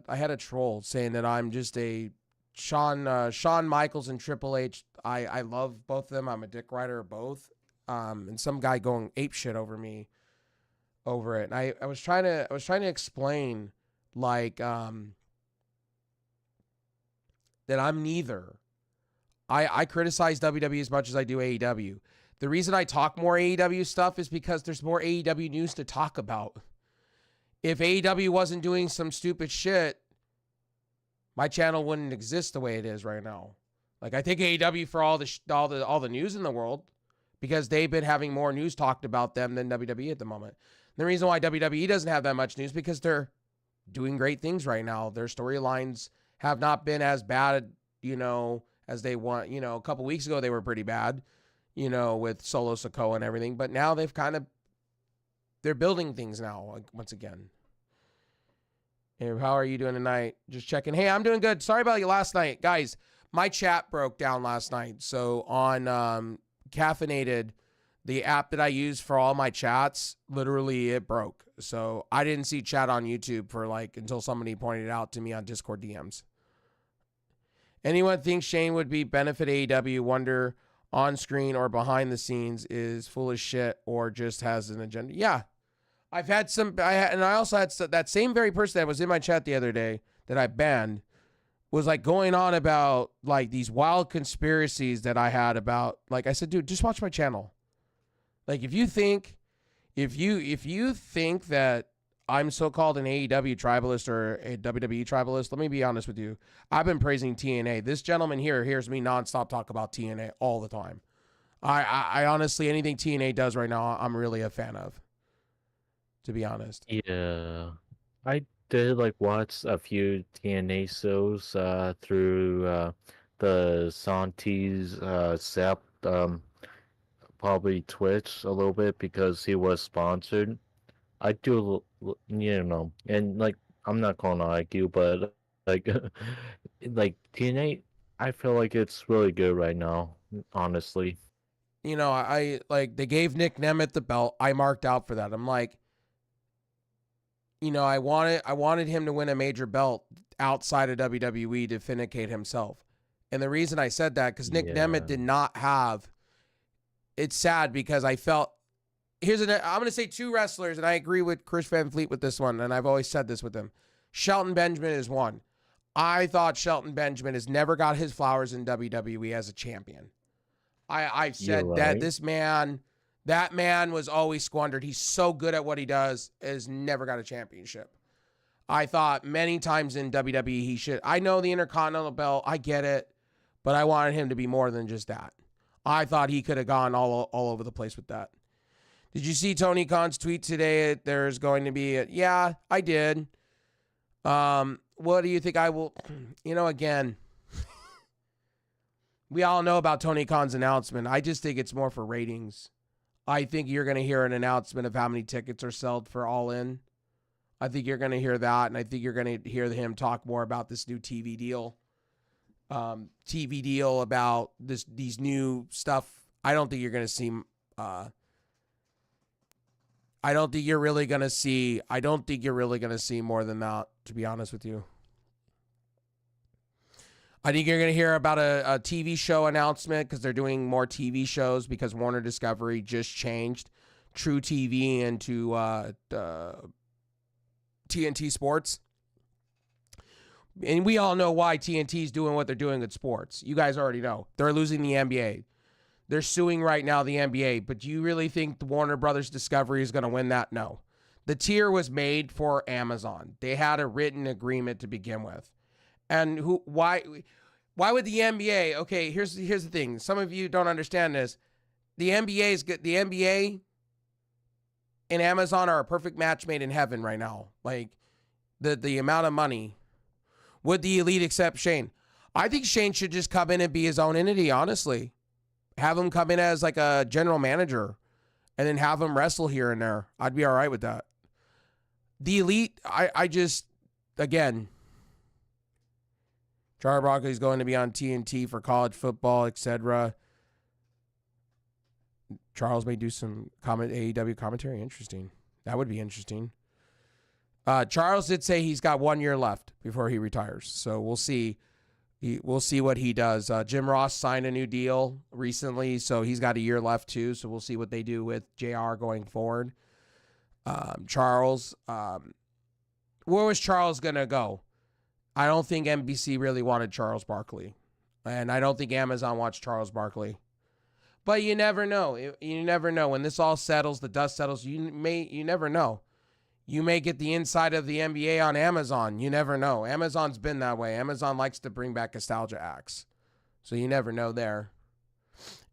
I had a troll saying that I'm just a Shawn Michaels and Triple H. I love both of them. I'm a dick rider of both. And some guy going ape shit over me over it. And I was trying to explain like that I'm neither. I criticize WWE as much as I do AEW. The reason I talk more AEW stuff is because there's more AEW news to talk about. If AEW wasn't doing some stupid shit, my channel wouldn't exist the way it is right now. Like I think AEW for all the news in the world, because they've been having more news talked about them than WWE at the moment. And the reason why WWE doesn't have that much news because they're doing great things right now. Their storylines have not been as bad, you know, as they want. You know, a couple weeks ago they were pretty bad, you know, with Solo Sikoa and everything. But now they're building things now once again. Hey, how are you doing tonight? Just checking. Hey, I'm doing good. Sorry about you last night. Guys, my chat broke down last night. So on Caffeinated, the app that I use for all my chats, literally it broke. So I didn't see chat on YouTube for until somebody pointed it out to me on Discord DMs. Anyone thinks Shane would be benefit AEW, wonder on screen or behind the scenes is full of shit or just has an agenda. Yeah. I've had I also had that same very person that was in my chat the other day that I banned was going on about these wild conspiracies that I had about, I said, dude, just watch my channel. If you think that I'm so-called an AEW tribalist or a WWE tribalist, let me be honest with you. I've been praising TNA. This gentleman here hears me nonstop talk about TNA all the time. I honestly, anything TNA does right now, I'm really a fan of, to be honest. Yeah. I did watch a few TNA shows through the Santi's Sep, probably Twitch a little bit because he was sponsored. I do, and I'm not gonna argue, but TNA, I feel like it's really good right now, honestly. You know, I they gave Nick Nemeth the belt. I marked out for that. I'm like, you know, I wanted him to win a major belt outside of WWE to vindicate himself. And the reason I said that, because Nick Nemeth did not have, it's sad because I felt, I'm going to say two wrestlers, and I agree with Chris Van Fleet with this one, and I've always said this with him. Shelton Benjamin is one. I thought Shelton Benjamin has never got his flowers in WWE as a champion. I've said that that man was always squandered. He's so good at what he does, has never got a championship. I thought many times in WWE he should. I know the Intercontinental belt, I get it, but I wanted him to be more than just that. I thought he could have gone all over the place with that. Did you see Tony Khan's tweet today? There's going to be yeah, I did. What do you think I will, again, we all know about Tony Khan's announcement. I just think it's more for ratings. I think you're going to hear an announcement of how many tickets are sold for All In. I think you're going to hear that, and I think you're going to hear him talk more about this new TV deal. About these new stuff. I don't think you're going to see I don't think you're really going to see more than that, to be honest with you. I think you're going to hear about a TV show announcement because they're doing more TV shows because Warner Discovery just changed True TV into TNT Sports. And we all know why TNT is doing what they're doing with sports. You guys already know. They're losing the NBA. They're suing right now the NBA. But do you really think the Warner Brothers Discovery is going to win that? No. The tier was made for Amazon. They had a written agreement to begin with. And why Why would the NBA? Okay, here's the thing. Some of you don't understand this. The NBA is good. The NBA and Amazon are a perfect match made in heaven right now. Like the amount of money. Would the Elite accept Shane? I think Shane should just come in and be his own entity, honestly. Have him come in as like a general manager and then have him wrestle here and there. I'd be all right with that. The Elite, I just, again, Charlie Broccoli's going to be on TNT for college football, etc. Charles may do some AEW commentary. Interesting. That would be interesting. Charles did say he's got 1 year left before he retires. So we'll see. We'll see what he does. Jim Ross signed a new deal recently, so he's got a year left too. So we'll see what they do with JR going forward. Charles, where was Charles going to go? I don't think NBC really wanted Charles Barkley. And I don't think Amazon wants Charles Barkley. But you never know. You never know. When this all settles, the dust settles, you never know. You may get the inside of the NBA on Amazon. You never know. Amazon's been that way. Amazon likes to bring back nostalgia acts. So you never know there.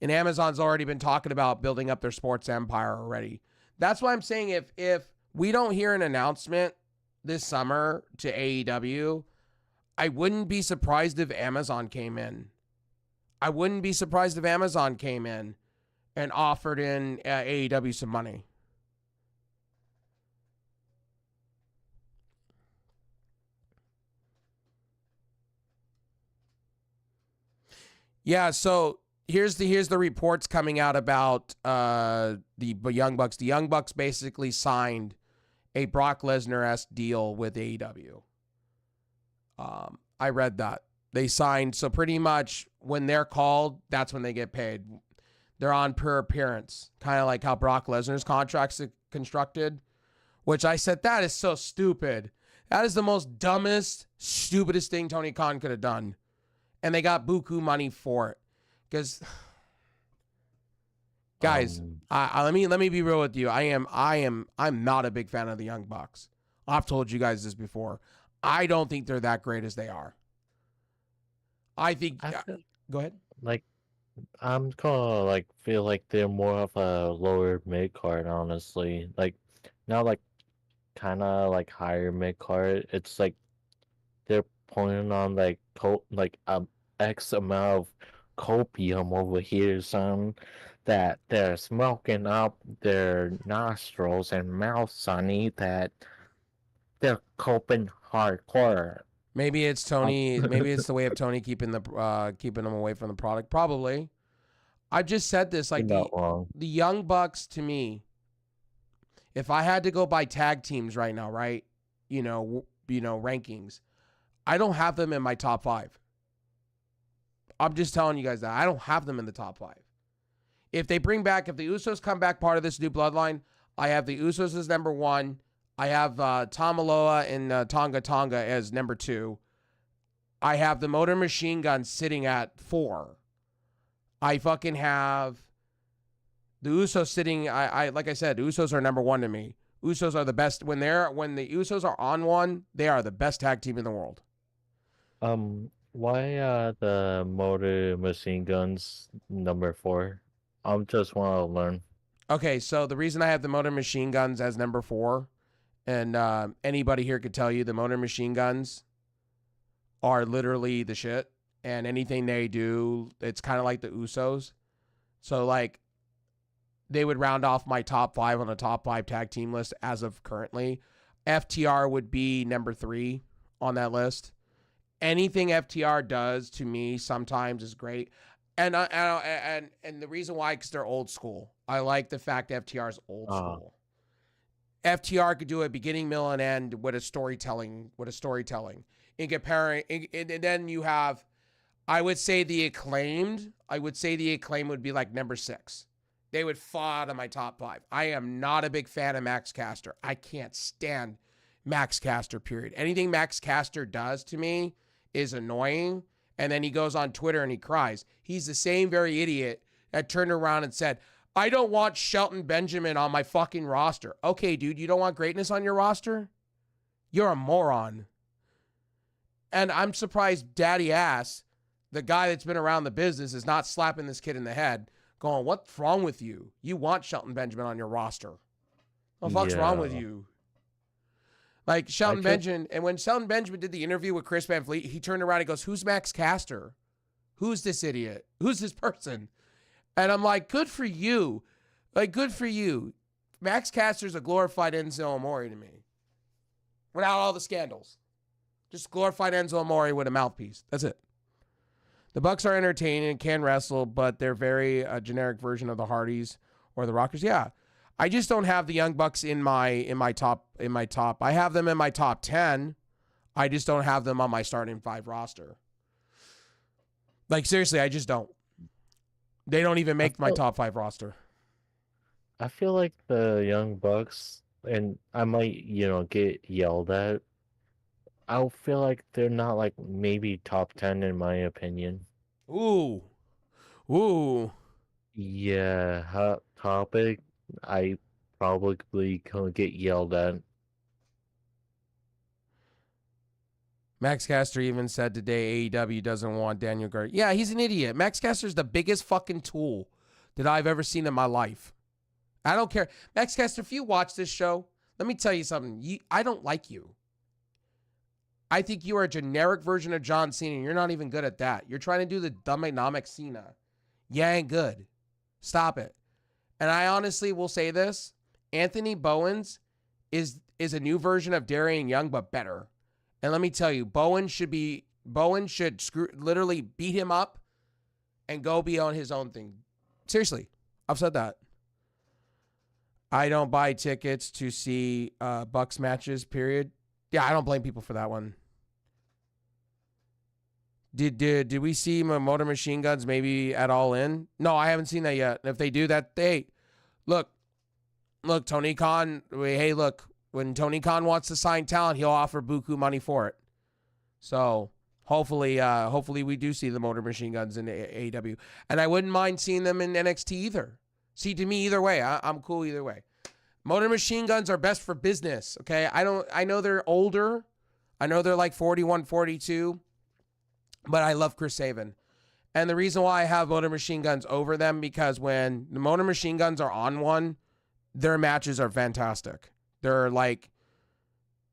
And Amazon's already been talking about building up their sports empire already. That's why I'm saying if we don't hear an announcement this summer to AEW, I wouldn't be surprised if Amazon came in. I wouldn't be surprised if Amazon came in and offered in AEW some money. Yeah, so here's the reports coming out about the Young Bucks. The Young Bucks basically signed a Brock Lesnar-esque deal with AEW. I read that. They signed, so pretty much when they're called, that's when they get paid. They're on per appearance, kind of like how Brock Lesnar's contract's constructed, which I said, that is so stupid. That is the most dumbest, stupidest thing Tony Khan could have done. And they got buku money for it. Because, guys, let me be real with you. I'm not a big fan of the Young Bucks. I've told you guys this before. I don't think they're that great as they are. I think. Go ahead. Like, I'm gonna like feel like they're more of a lower mid card, honestly. Like, not like kind of like higher mid card. It's like they're pointing on like X amount of copium over here, son, that they're smoking up their nostrils and mouth, sonny, that they're coping hardcore. Maybe it's Tony. Maybe it's the way of Tony keeping them away from the product. Probably. I've just said this. Like the Young Bucks, to me, if I had to go by tag teams right now, right? You know, rankings, I don't have them in my top 5. I'm just telling you guys that I don't have them in the top 5. If the Usos come back part of this new bloodline, I have the Usos as number 1. I have Tamaloa and Tonga Tonga as number 2. I have the Motor Machine Gun sitting at 4. I fucking have the Usos sitting. I like I said, Usos are number 1 to me. Usos are the best when the Usos are on one. They are the best tag team in the world. Why the Motor Machine Guns number 4? I just want to learn. Okay, so the reason I have the Motor Machine Guns as number 4. And anybody here could tell you the Motor Machine Guns are literally the shit. And anything they do, it's kind of like the Usos. So, like, they would round off my top 5 on the top 5 tag team list as of currently. FTR would be number 3 on that list. Anything FTR does to me sometimes is great. And the reason why, because they're old school. I like the fact FTR is old school. FTR could do a beginning, middle, and end with a storytelling. In comparing, and then you have, I would say the Acclaimed would be like number 6. They would fall out of my top 5. I am not a big fan of Max Caster. I can't stand Max Caster, period. Anything Max Caster does to me is annoying. And then he goes on Twitter and he cries. He's the same very idiot that turned around and said, I don't want Shelton Benjamin on my fucking roster. Okay, dude, you don't want greatness on your roster? You're a moron. And I'm surprised Daddy Ass the guy that's been around the business is not slapping this kid in the head going, what's wrong with you? You want Shelton Benjamin on your roster. What the fuck's wrong with you? Like Shelton Benjamin, and when Shelton Benjamin did the interview with Chris Van Vliet, he turned around and goes, who's Max Caster? Who's this idiot? Who's this person? And I'm like, good for you. Like, good for you. Max Caster's a glorified Enzo Amore to me. Without all the scandals. Just glorified Enzo Amore with a mouthpiece. That's it. The Bucks are entertaining and can wrestle, but they're very generic version of the Hardys or the Rockers. Yeah. I just don't have the Young Bucks in my top. I have them in my top 10. I just don't have them on my starting 5 roster. Like, seriously, I just don't. They don't even make my top 5 roster. I feel like the Young Bucks, and I might, get yelled at. I feel like they're not like maybe top 10 in my opinion. Ooh. Yeah, hot topic. I probably gonna get yelled at. Max Caster even said today AEW doesn't want Daniel Garcia. Yeah, he's an idiot. Max Caster's the biggest fucking tool that I've ever seen in my life. I don't care. Max Caster, if you watch this show, let me tell you something. I don't like you. I think you are a generic version of John Cena, and you're not even good at that. You're trying to do the dynamic Cena. You ain't good. Stop it. And I honestly will say this. Anthony Bowens is a new version of Darian Young, but better. And let me tell you, Bowen should literally beat him up and go be on his own thing. Seriously, I've said that. I don't buy tickets to see Bucks matches, period. Yeah, I don't blame people for that one. Did we see Motor Machine Guns maybe at All In? No, I haven't seen that yet. If they do that, look, Tony Khan, hey, look, when Tony Khan wants to sign talent, he'll offer buku money for it. So hopefully we do see the Motor Machine Guns in AEW. And I wouldn't mind seeing them in NXT either. See, to me, either way, I'm cool either way. Motor Machine Guns are best for business, okay? I know they're older. I know they're like 41, 42. But I love Chris Sabin. And the reason why I have Motor Machine Guns over them, because when the Motor Machine Guns are on one, their matches are fantastic. They're like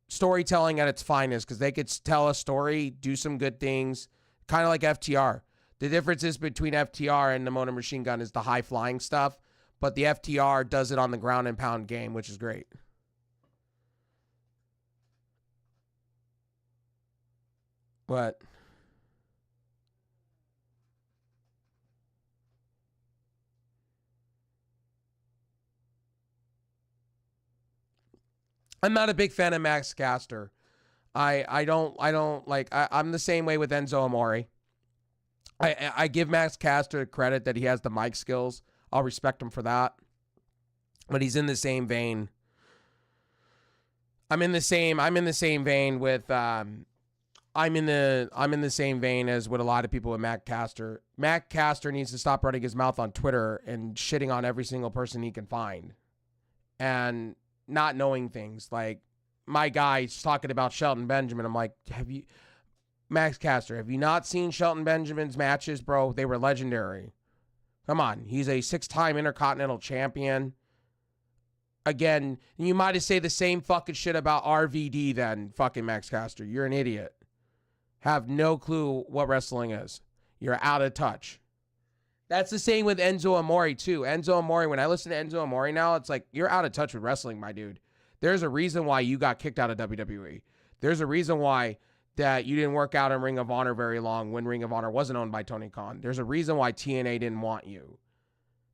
storytelling at its finest, because they could tell a story, do some good things, kind of like FTR. The difference is between FTR and the Motor Machine Gun is the high-flying stuff, but the FTR does it on the ground and pound game, which is great. What? I'm not a big fan of Max Caster. I'm the same way with Enzo Amore. I give Max Caster credit that he has the mic skills. I'll respect him for that. But he's in the same vein. I'm in the same vein as with a lot of people with Matt Caster. Matt Caster needs to stop running his mouth on Twitter and shitting on every single person he can find. And not knowing things. Like, my guy's talking about Shelton Benjamin. I'm like, Max Caster, have you not seen Shelton Benjamin's matches, bro? They were legendary. Come on. He's a 6-time Intercontinental Champion. Again, you might have said the same fucking shit about RVD then, fucking Max Caster. You're an idiot. Have no clue what wrestling is. You're out of touch. That's the same with Enzo Amore, too. Enzo Amore, when I listen to Enzo Amore now, it's like, you're out of touch with wrestling, my dude. There's a reason why you got kicked out of WWE. There's a reason why that you didn't work out in Ring of Honor very long when Ring of Honor wasn't owned by Tony Khan. There's a reason why TNA didn't want you.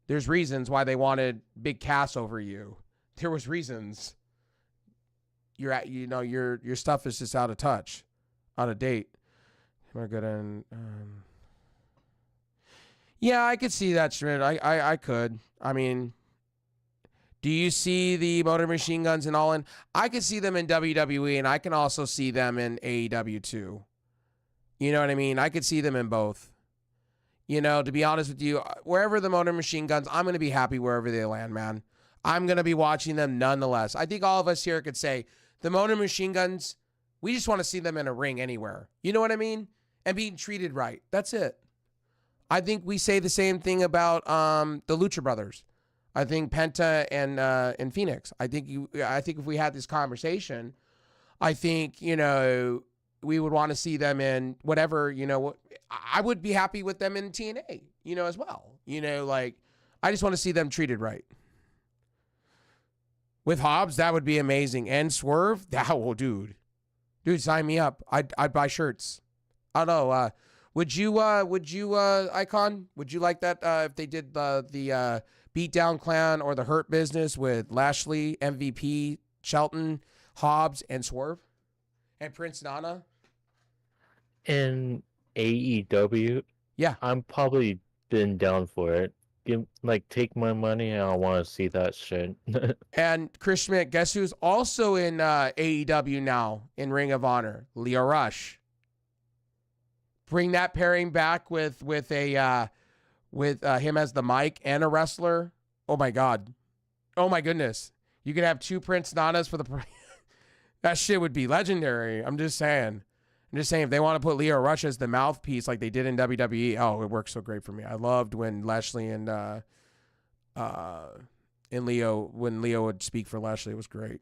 There's reasons why they wanted Big Cass over you. There was reasons. Your stuff is just out of touch, out of date. We're good in. Yeah, I could see that, Shred. I could. I mean, do you see the Motor Machine Guns in All In? I could see them in WWE, and I can also see them in AEW too. You know what I mean? I could see them in both. To be honest with you, wherever the Motor Machine Guns, I'm going to be happy wherever they land, man. I'm going to be watching them nonetheless. I think all of us here could say the Motor Machine Guns, we just want to see them in a ring anywhere. You know what I mean? and being treated right. That's it. I think we say the same thing about the Lucha Brothers. I think Penta and Phoenix. I think if we had this conversation, I think, you know, we would want to see them in whatever, you know, I would be happy with them in TNA, you know, as well. You know, like, I just want to see them treated right. With Hobbs, that would be amazing. And Swerve, dude, sign me up. I'd buy shirts. I don't know. Would you, Icon? Would you like that if they did the Beatdown Clan or the Hurt Business with Lashley, MVP, Shelton, Hobbs, and Swerve, and Prince Nana? In AEW, Yeah, I'm probably been down for it. Take my money, and I want to see that shit. and Chris Schmidt, guess who's also in AEW now in Ring of Honor? Leo Rush. Bring that pairing back with him as the mic and a wrestler. Oh my God. Oh my goodness. You could have 2 Prince Nanas for the that shit would be legendary. I'm just saying if they want to put Leo Rush as the mouthpiece like they did in WWE, oh, it works so great for me. I loved when Lashley and Leo would speak for Lashley. It was great. It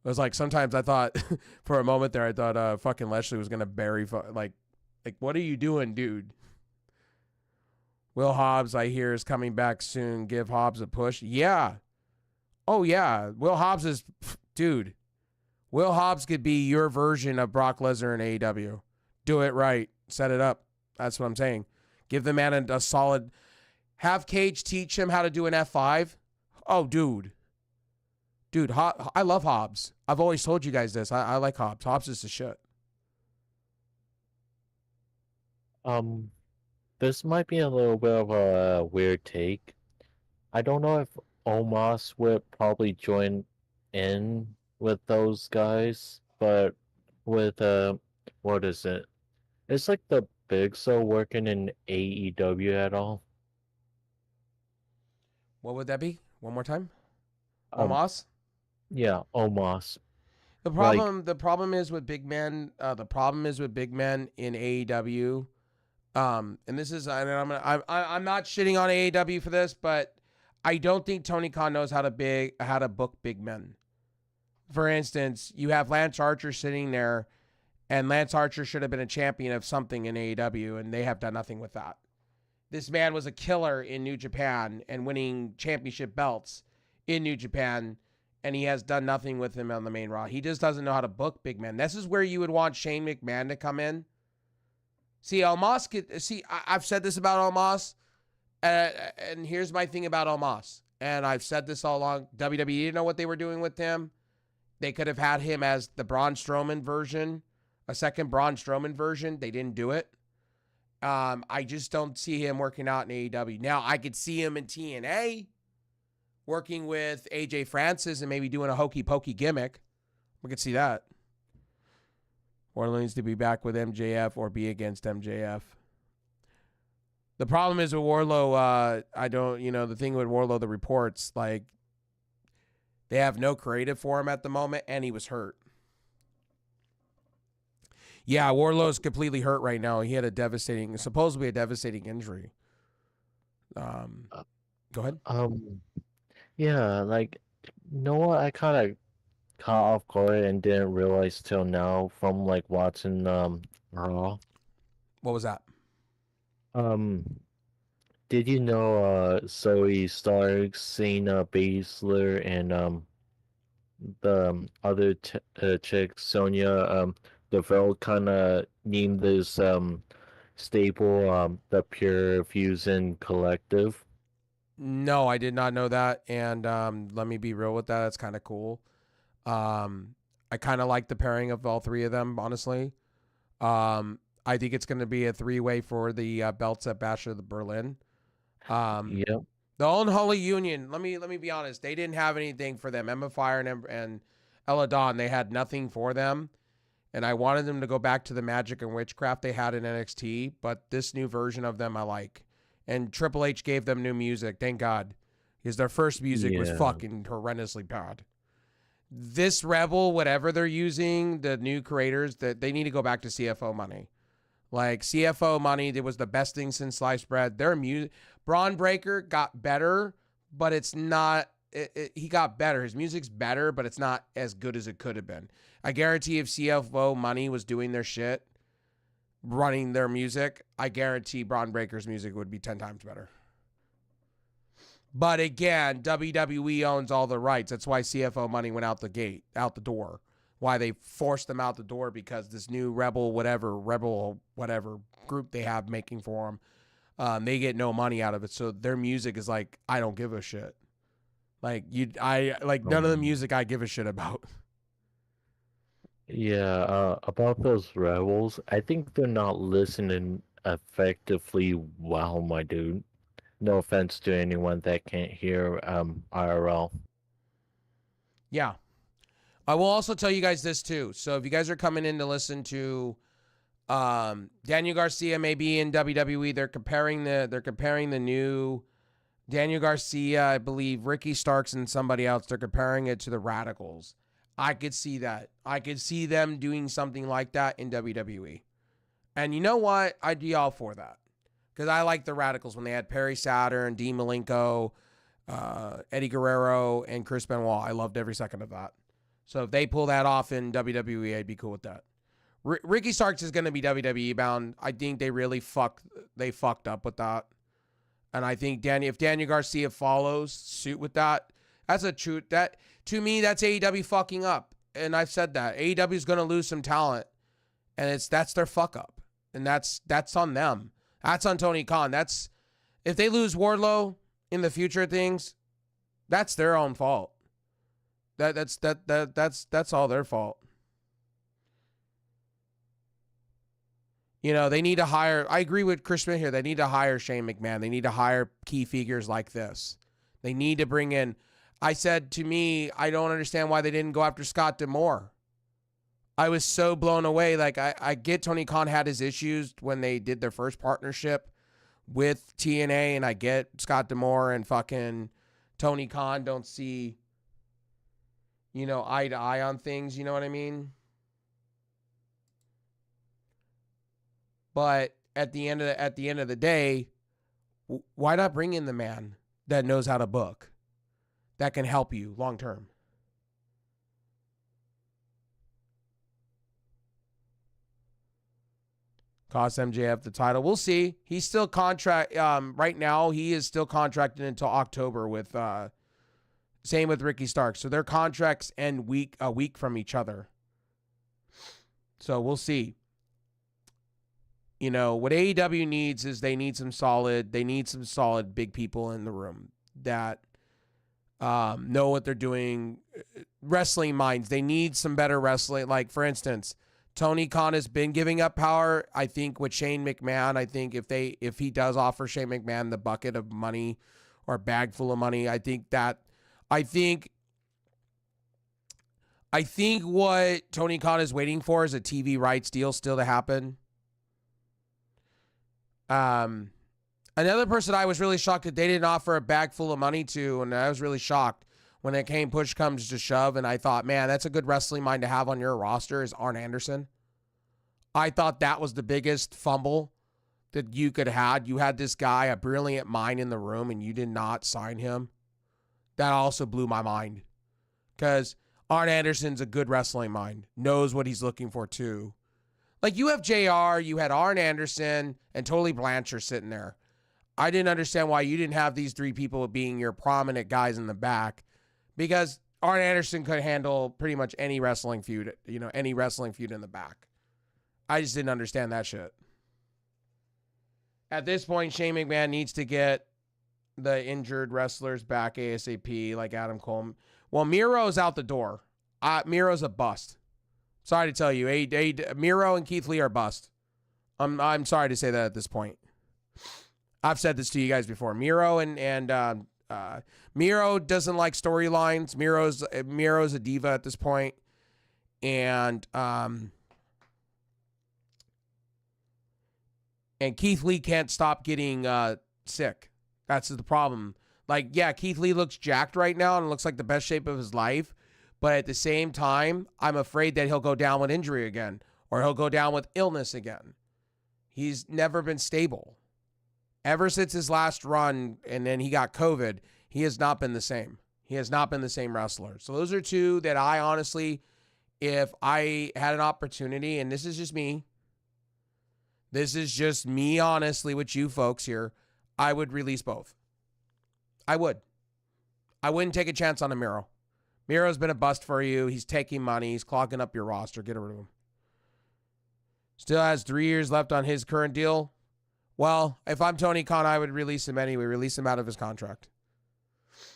was like sometimes I thought for a moment there, I thought fucking Lashley was gonna bury like what are you doing, dude? Will Hobbs, I hear, is coming back soon. Give Hobbs a push. Yeah. Oh yeah. Will Hobbs is dude. Will Hobbs could be your version of Brock Lesnar in AEW. Do it right. Set it up. That's what I'm saying. Give the man a solid. Have Cage teach him how to do an F5. Oh, dude. Dude, I love Hobbs. I've always told you guys this. I like Hobbs. Hobbs is the shit. This might be a little bit of a weird take. I don't know if Omos would probably join in with those guys, but with what is it? It's like the Big Show working in AEW at all. What would that be? One more time. Um, Omos? Yeah, Omos. The problem is with big men. The problem is with big men in AEW. And this is, and I'm not shitting on AEW for this, but I don't think Tony Khan knows how to book big men. For instance, you have Lance Archer sitting there, and Lance Archer should have been a champion of something in AEW, and they have done nothing with that. This man was a killer in New Japan and winning championship belts in New Japan, and he has done nothing with him on the main Raw. He just doesn't know how to book big men. This is where you would want Shane McMahon to come in. See, I've said this about Omos, and here's my thing about Omos, and I've said this all along. WWE didn't know what they were doing with him. They could have had him as the Braun Strowman version, a second Braun Strowman version. They didn't do it. I just don't see him working out in AEW. Now, I could see him in TNA working with AJ Francis and maybe doing a hokey pokey gimmick. We could see that. Wardlow needs to be back with MJF or be against MJF. The problem is with Wardlow, the thing with Wardlow, the reports, like, they have no creative for him at the moment, and he was hurt. Yeah, Wardlow's completely hurt right now. He had supposedly a devastating injury. Go ahead. Yeah, I kind of caught off guard and didn't realize till now from watching Raw. What was that? Did you know Zoe Starks, Shayna Baszler, and the other chick, Sonya Deville, kind of named this stable the Pure Fusion Collective? No, I did not know that, and let me be real with that. That's kind of cool. I kind of like the pairing of all 3 of them, honestly. I think it's going to be a 3-way for the belts at Bash of the Berlin. Yep. The Unholy Union, let me be honest, they didn't have anything for them. Emma Fire and Ella Dawn, they had nothing for them. And I wanted them to go back to the magic and witchcraft they had in NXT, but this new version of them I like. And Triple H gave them new music, thank God. Because their first music was fucking horrendously bad. This Rebel, whatever they're using, the new creators, that they need to go back to CFO money. Like CFO money, it was the best thing since sliced bread. Their music, Braun Breaker got better, but it's not. He got better. His music's better, but it's not as good as it could have been. I guarantee if CFO money was doing their shit, running their music, I guarantee Braun Breaker's music would be 10 times better. But again, WWE owns all the rights. That's why CFO money went out the door. Why they forced them out the door, because this new rebel whatever group they have making for them, they get no money out of it. So their music is like, I don't give a shit. Like none of the music I give a shit about. Yeah, about those rebels, I think they're not listening effectively well, my dude. No offense to anyone that can't hear IRL. Yeah. I will also tell you guys this too. So if you guys are coming in to listen to Daniel Garcia maybe in WWE, they're comparing the new Daniel Garcia, I believe Ricky Starks and somebody else, they're comparing it to the Radicals. I could see that. I could see them doing something like that in WWE. And you know what? I'd be all for that. Because I like the Radicals when they had Perry Saturn, Dean Malenko, Eddie Guerrero, and Chris Benoit. I loved every second of that. So if they pull that off in WWE, I'd be cool with that. Ricky Starks is going to be WWE bound. I think they really fucked up with that. And I think if Daniel Garcia follows suit with that, that's a truth. That to me, that's AEW fucking up. And I've said that AEW is going to lose some talent, and that's their fuck up, and that's on them. That's on Tony Khan. That's if they lose Wardlow in the future of things, that's their own fault. That's all their fault. You know, they need to hire. I agree with Chris Smith here. They need to hire Shane McMahon. They need to hire key figures like this. They need to bring in. I said to me, I don't understand why they didn't go after Scott D'Amore. I was so blown away. Like, I get Tony Khan had his issues when they did their first partnership with TNA, and I get Scott D'Amore and fucking Tony Khan don't see, eye to eye on things. You know what I mean? But at the end of the day, why not bring in the man that knows how to book, that can help you long term? Cost MJF the title. We'll see. He's still right now. He is still contracted until October with. Same with Ricky Starks. So their contracts end a week from each other. So we'll see. What AEW needs is they need some solid big people in the room that know what they're doing. Wrestling minds. They need some better wrestling. Like, for instance, Tony Khan has been giving up power. I think with Shane McMahon, I think if he does offer Shane McMahon the bucket of money or bag full of money, I think what Tony Khan is waiting for is a TV rights deal still to happen. Another person I was really shocked that they didn't offer a bag full of money to, and I was really shocked when push comes to shove, and I thought, man, that's a good wrestling mind to have on your roster, is Arn Anderson. I thought that was the biggest fumble that you could have. You had this guy, a brilliant mind in the room, and you did not sign him. That also blew my mind. Because Arn Anderson's a good wrestling mind. Knows what he's looking for, too. Like, you have JR, you had Arn Anderson, and Tully Blanchard sitting there. I didn't understand why you didn't have these three people being your prominent guys in the back. Because Arn Anderson could handle pretty much any wrestling feud, any wrestling feud in the back. I just didn't understand that shit. At this point, Shane McMahon needs to get the injured wrestlers back ASAP, like Adam Cole. Well, Miro's out the door. Miro's a bust. Sorry to tell you, Miro and Keith Lee are bust. I'm sorry to say that at this point. I've said this to you guys before. Miro and Miro doesn't like storylines. Miro's a diva at this point, and Keith Lee can't stop getting sick. That's the problem. Like, yeah, Keith Lee looks jacked right now and looks like the best shape of his life, but at the same time, I'm afraid that he'll go down with injury again, or he'll go down with illness again. He's never been stable. Ever since his last run, and then he got COVID, he has not been the same. He has not been the same wrestler. So those are two that I honestly, if I had an opportunity, and this is just me honestly with you folks here, I would release both. I would. I wouldn't take a chance on a Miro. Miro's been a bust for you. He's taking money. He's clogging up your roster. Get rid of him. Still has 3 years left on his current deal. Well, if I'm Tony Khan, I would release him anyway. Release him out of his contract.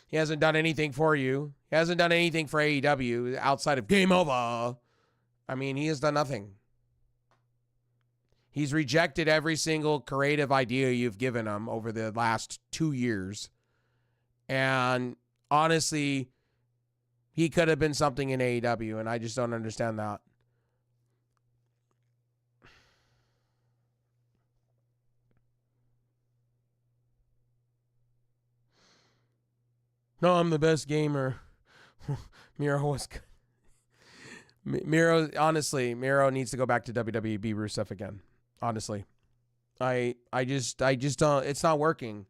He hasn't done anything for you. He hasn't done anything for AEW outside of game over. I mean, he has done nothing. He's rejected every single creative idea you've given him over the last 2 years. And honestly, he could have been something in AEW, and I just don't understand that. No, I'm the best gamer. Miro was good. Miro needs to go back to WWE, be Rusev again. Honestly. I just don't, it's not working.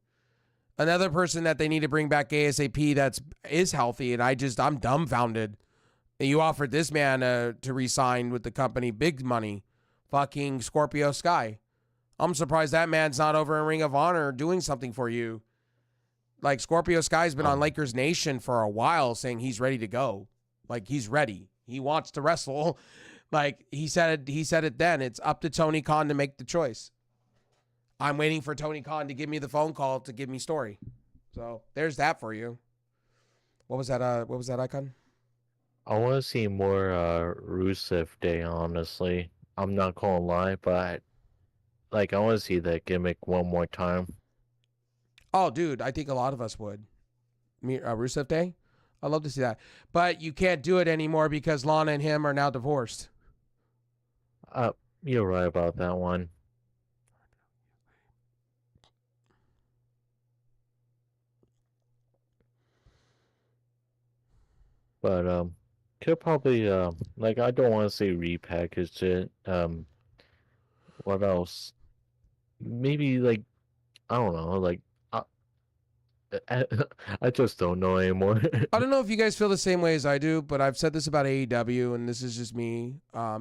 Another person that they need to bring back ASAP is healthy, and I'm dumbfounded. You offered this man to re-sign with the company, big money, fucking Scorpio Sky. I'm surprised that man's not over in Ring of Honor doing something for you. Like, Scorpio Sky's been on Lakers Nation for a while saying he's ready to go. Like, he's ready. He wants to wrestle. Like, he said it then. It's up to Tony Khan to make the choice. I'm waiting for Tony Khan to give me the phone call to give me story. So there's that for you. What was that icon? I want to see more Rusev Day, honestly. I'm not gonna lie, but I want to see that gimmick one more time. Oh, dude, I think a lot of us would. Rusev Day? I'd love to see that. But you can't do it anymore because Lana and him are now divorced. You're right about that one. But could probably I don't want to say repackage it. What else? Maybe I don't know. I just don't know anymore. I don't know if you guys feel the same way as I do, but I've said this about AEW, and this is just me.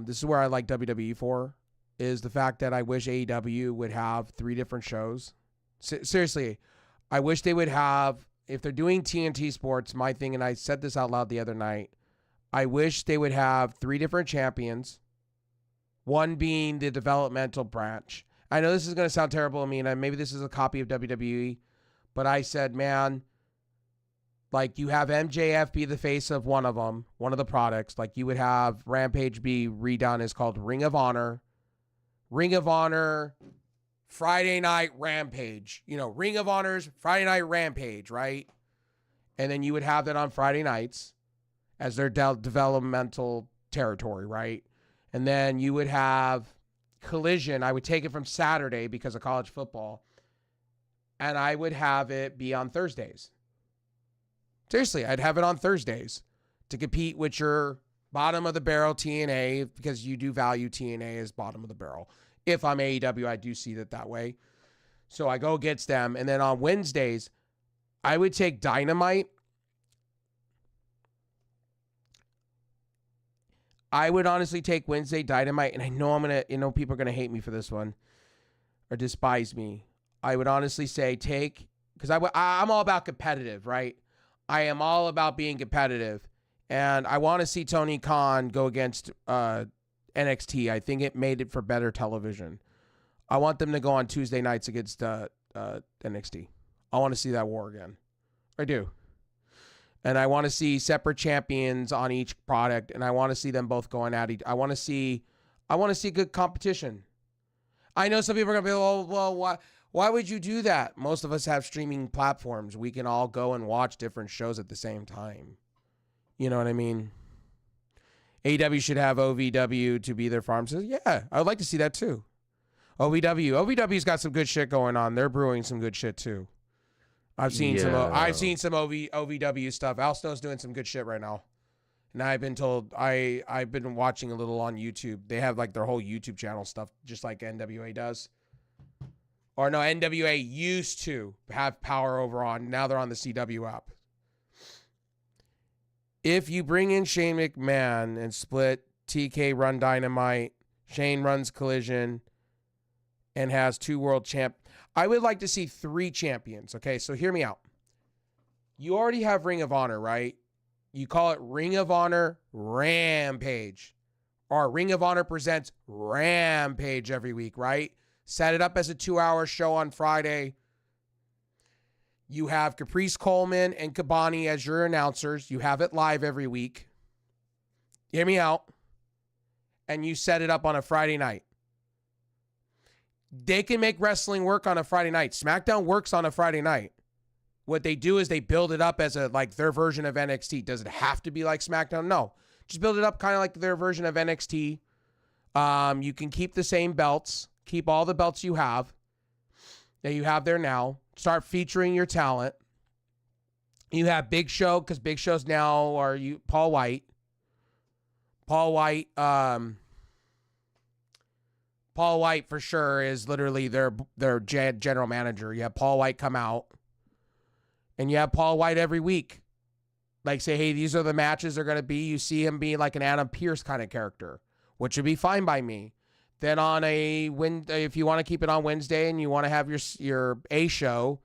This is where I like WWE for, is the fact that I wish AEW would have 3 different shows. Seriously, I wish they would have, if they're doing TNT Sports, my thing, and I said this out loud the other night, I wish they would have 3 different champions, one being the developmental branch. I know this is going to sound terrible. I mean, maybe this is a copy of WWE, but I said, man, you have MJF be the face of one of them, one of the products. You would have Rampage be redone as called Ring of Honor. Ring of Honor, Friday Night Rampage. Ring of Honor's Friday Night Rampage, right? And then you would have that on Friday nights as their developmental territory, right? And then you would have Collision. I would take it from Saturday because of college football. And I would have it be on Thursdays. Seriously, I'd have it on Thursdays to compete with your bottom of the barrel TNA, because you do value TNA as bottom of the barrel. If I'm AEW, I do see it that way. So I go against them. And then on Wednesdays, I would take Dynamite. I would honestly take Wednesday Dynamite, and I know people are going to hate me for this one or despise me. I would honestly say because I'm all about competitive, right? I am all about being competitive, and I want to see Tony Khan go against NXT. I think it made it for better television. I want them to go on Tuesday nights against NXT. I want to see that war again. I do. And I want to see separate champions on each product, and I want to see them both going at each. I want to see good competition. I know some people are going to be, well, why would you do that? Most of us have streaming platforms. We can all go and watch different shows at the same time. You know what I mean? AEW should have OVW to be their farm. So yeah, I would like to see that too. OVW's got some good shit going on. They're brewing some good shit too. I've seen some OVW stuff. Al Snow's doing some good shit right now. And I've been told, I've been watching a little on YouTube. They have their whole YouTube channel stuff, just like NWA does. Or no, NWA used to have power over on. Now they're on the CW app. If you bring in Shane McMahon and split TK run Dynamite, Shane runs Collision, and has 2 world champ. I would like to see 3 champions. Okay, so hear me out. You already have Ring of Honor, right? You call it Ring of Honor Rampage. Or Ring of Honor presents Rampage every week, right? Set it up as a 2-hour show on Friday. You have Caprice Coleman and Kabani as your announcers. You have it live every week. Hear me out. And you set it up on a Friday night. They can make wrestling work on a Friday night. SmackDown works on a Friday night. What they do is they build it up as a like their version of NXT. Does it have to be like SmackDown? No. Just build it up kind of like their version of NXT. You can keep the same belts. Keep all the belts you have that you have there now. Start featuring your talent. You have Big Show, because Big Show's now are you Paul White. Paul White for sure is literally their general manager. You have Paul White come out. And you have Paul White every week. Like say, hey, these are the matches they're going to be. You see him being like an Adam Pearce kind of character, which would be fine by me. Then on if you want to keep it on Wednesday and you want to have your A show,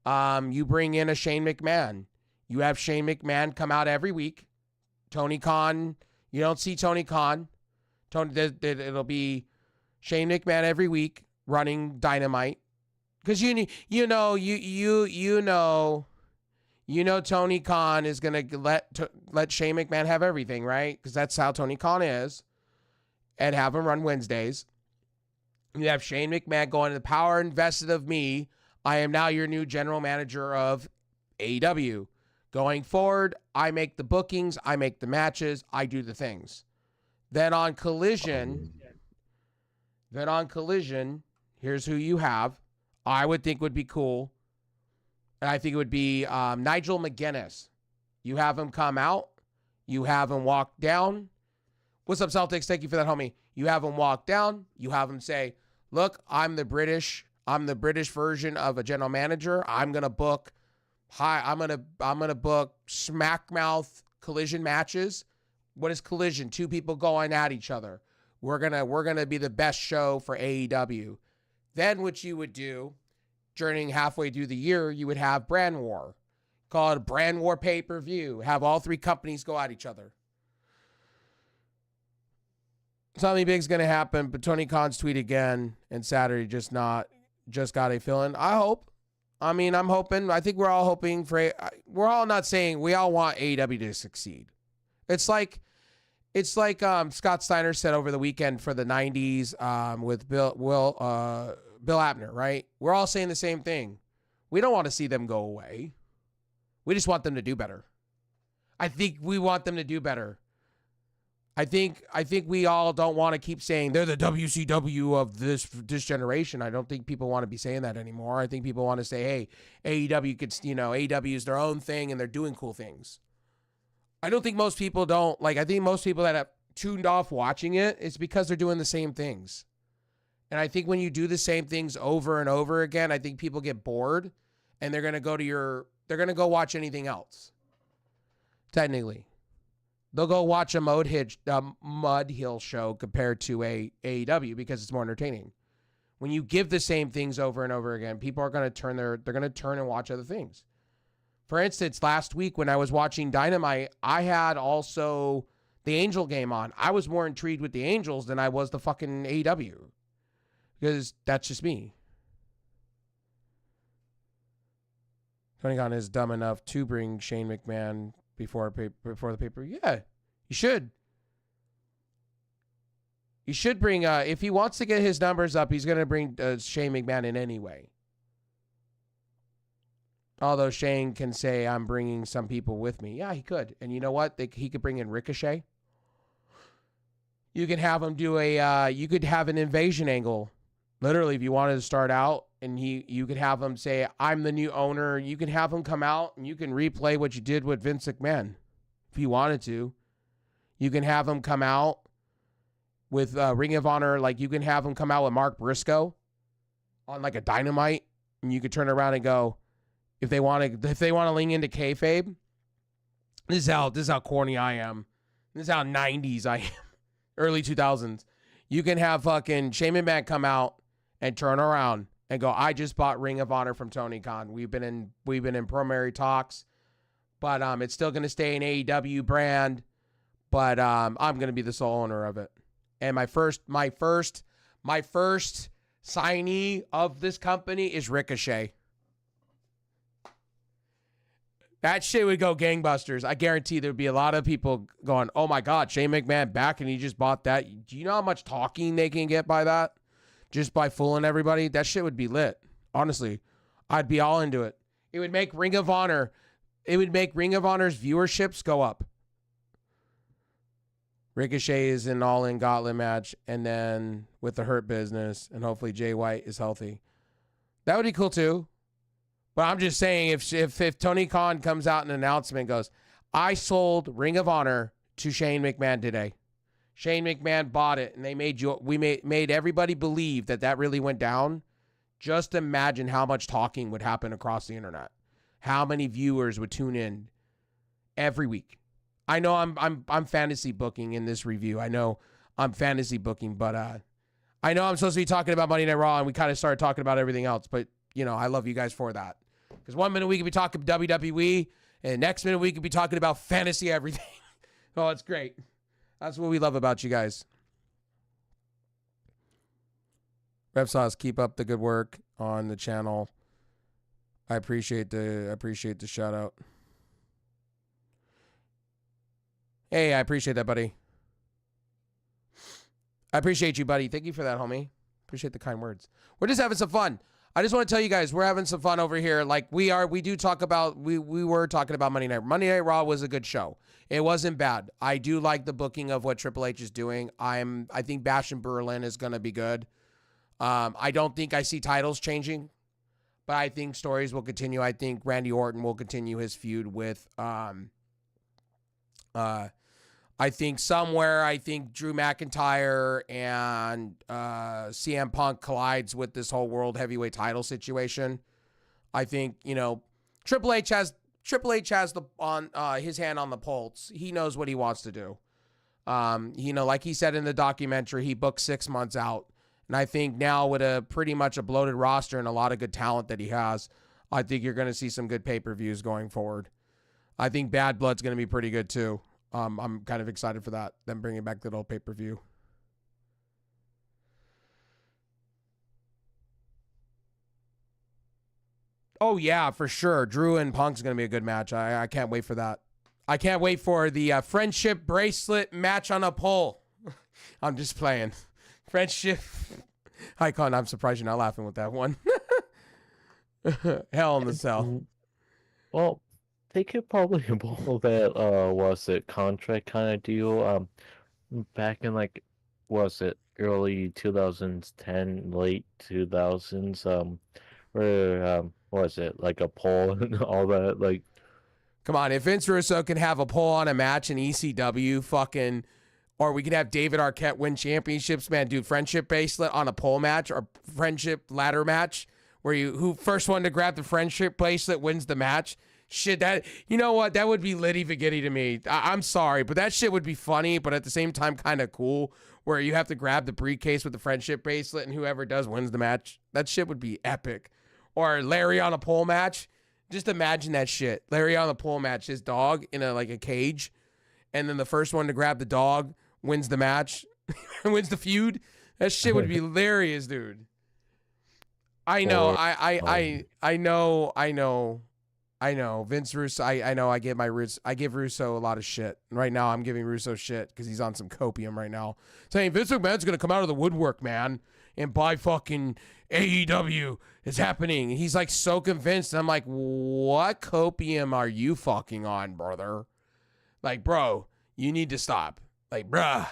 you bring in a Shane McMahon. You have Shane McMahon come out every week. Tony Khan, you don't see Tony Khan. It'll be Shane McMahon every week running Dynamite. Because you know Tony Khan is gonna let Shane McMahon have everything, right? Because that's how Tony Khan is, and have him run Wednesdays. You have Shane McMahon going, the power invested of me. I am now your new general manager of AEW. Going forward, I make the bookings, I make the matches, I do the things. Then on Collision, here's who you have. I would think would be cool. And I think it would be Nigel McGuinness. You have him come out. You have him walk down. What's up, Celtics? Thank you for that, homie. You have him walk down. You have him say, look, I'm the British version of a general manager. I'm gonna book smack mouth Collision matches. What is Collision? 2 people going at each other. We're gonna be the best show for AEW. Then what you would do during halfway through the year, you would have Brand War. Call it Brand War pay-per-view. Have all 3 companies go at each other. Something big's going to happen, but Tony Khan's tweet again and Saturday just got a fill-in. I hope. I mean, I'm hoping. I think we're all hoping for. We're all not saying we all want AEW to succeed. It's like Scott Steiner said over the weekend for the 90s with Bill Abner, right? We're all saying the same thing. We don't want to see them go away. We just want them to do better. I think we want them to do better. I think we all don't want to keep saying they're the WCW of this generation. I don't think people want to be saying that anymore. I think people want to say, hey, AEW is their own thing and they're doing cool things. I don't think most people don't. Like, I think most people that have tuned off watching it, it's because they're doing the same things. And I think when you do the same things over and over again, I think people get bored and they're going to go watch anything else. Technically. They'll go watch a Mud Hill show compared to a AEW because it's more entertaining. When you give the same things over and over again, people are going to turn and watch other things. For instance, last week when I was watching Dynamite, I had also the Angel game on. I was more intrigued with the Angels than I was the fucking AEW. Because that's just me. Tony Khan is dumb enough to bring Shane McMahon before the paper. Yeah, you should. He should bring, if he wants to get his numbers up, he's going to bring Shane McMahon in anyway. Although Shane can say, I'm bringing some people with me. Yeah, he could. And you know what? He could bring in Ricochet. You can have him do you could have an invasion angle. Literally, if you wanted to start out, and you could have him say, I'm the new owner. You can have him come out, and you can replay what you did with Vince McMahon. If you wanted to. You can have him come out with Ring of Honor. Like, you can have him come out with Mark Briscoe on like a Dynamite, and you could turn around and go, if they want to lean into kayfabe, this is how corny I am. This is how 90s I am, early 2000s. You can have fucking Shane McMahon come out and turn around and go, I just bought Ring of Honor from Tony Khan. We've been in primary talks, but it's still going to stay an AEW brand, but I'm going to be the sole owner of it. And my first signee of this company is Ricochet. That shit would go gangbusters. I guarantee there'd be a lot of people going, oh my God, Shane McMahon back and he just bought that. Do you know how much talking they can get by that? Just by fooling everybody? That shit would be lit. Honestly, I'd be all into it. It would make Ring of Honor's viewerships go up. Ricochet is an all-in gauntlet match, and then with the Hurt Business, and hopefully Jay White is healthy. That would be cool too. But I'm just saying, if Tony Khan comes out in an announcement and goes, I sold Ring of Honor to Shane McMahon today. Shane McMahon bought it, and we made everybody believe that really went down. Just imagine how much talking would happen across the internet. How many viewers would tune in every week? I know I'm fantasy booking in this review. I know I'm fantasy booking, but I know I'm supposed to be talking about Monday Night Raw, and we kind of started talking about everything else. But you know, I love you guys for that. Because 1 minute we could be talking WWE, and next minute we could be talking about fantasy everything. Oh, it's great. That's what we love about you guys. Rev Sauce, keep up the good work on the channel. I appreciate the shout out. Hey, I appreciate that, buddy. I appreciate you, buddy. Thank you for that, homie. Appreciate the kind words. We're just having some fun. I just want to tell you guys, we're having some fun over here. Like we were talking about Monday Night. Monday Night Raw was a good show. It wasn't bad. I do like the booking of what Triple H is doing. I think Bash in Berlin is going to be good. I don't think I see titles changing, but I think stories will continue. I think Randy Orton will continue his feud with, I think Drew McIntyre and CM Punk collides with this whole world heavyweight title situation. I think, you know, Triple H has his hand on the pulse. He knows what he wants to do. You know, like he said in the documentary, he booked 6 months out. And I think now with a pretty much a bloated roster and a lot of good talent that he has, I think you're going to see some good pay-per-views going forward. I think Bad Blood's going to be pretty good too. I'm kind of excited for that. Them bringing back that old pay-per-view. Oh yeah, for sure. Drew and Punk's gonna be a good match. I can't wait for that. I can't wait for the friendship bracelet match on a pole. I'm just playing. Friendship. Icon, I'm surprised you're not laughing with that one. Hell in the Cell. Well, they could probably pull that contract kind of deal back in like early 2010, late 2000s where like a poll and all that, like, come on, if Vince Russo can have a poll on a match in ECW, fucking, or we could have David Arquette win championships, man, dude, friendship bracelet on a pole match or friendship ladder match where who first one to grab the friendship bracelet wins the match. Shit, that, you know what? That would be litty vigitty to me. I'm sorry, but that shit would be funny, but at the same time kind of cool, where you have to grab the briefcase with the friendship bracelet and whoever does wins the match. That shit would be epic. Or Larry on a pole match. Just imagine that shit. Larry on a pole match, his dog in a cage, and then the first one to grab the dog wins the match, wins the feud. That shit would be hilarious, dude. I know. I know. Vince Russo, I know I give Russo a lot of shit. Right now I'm giving Russo shit because he's on some copium right now. Saying Vince McMahon's going to come out of the woodwork, man, and buy fucking AEW. It's happening. And he's like so convinced. And I'm like, what copium are you fucking on, brother? Like, bro, you need to stop. Like, bro.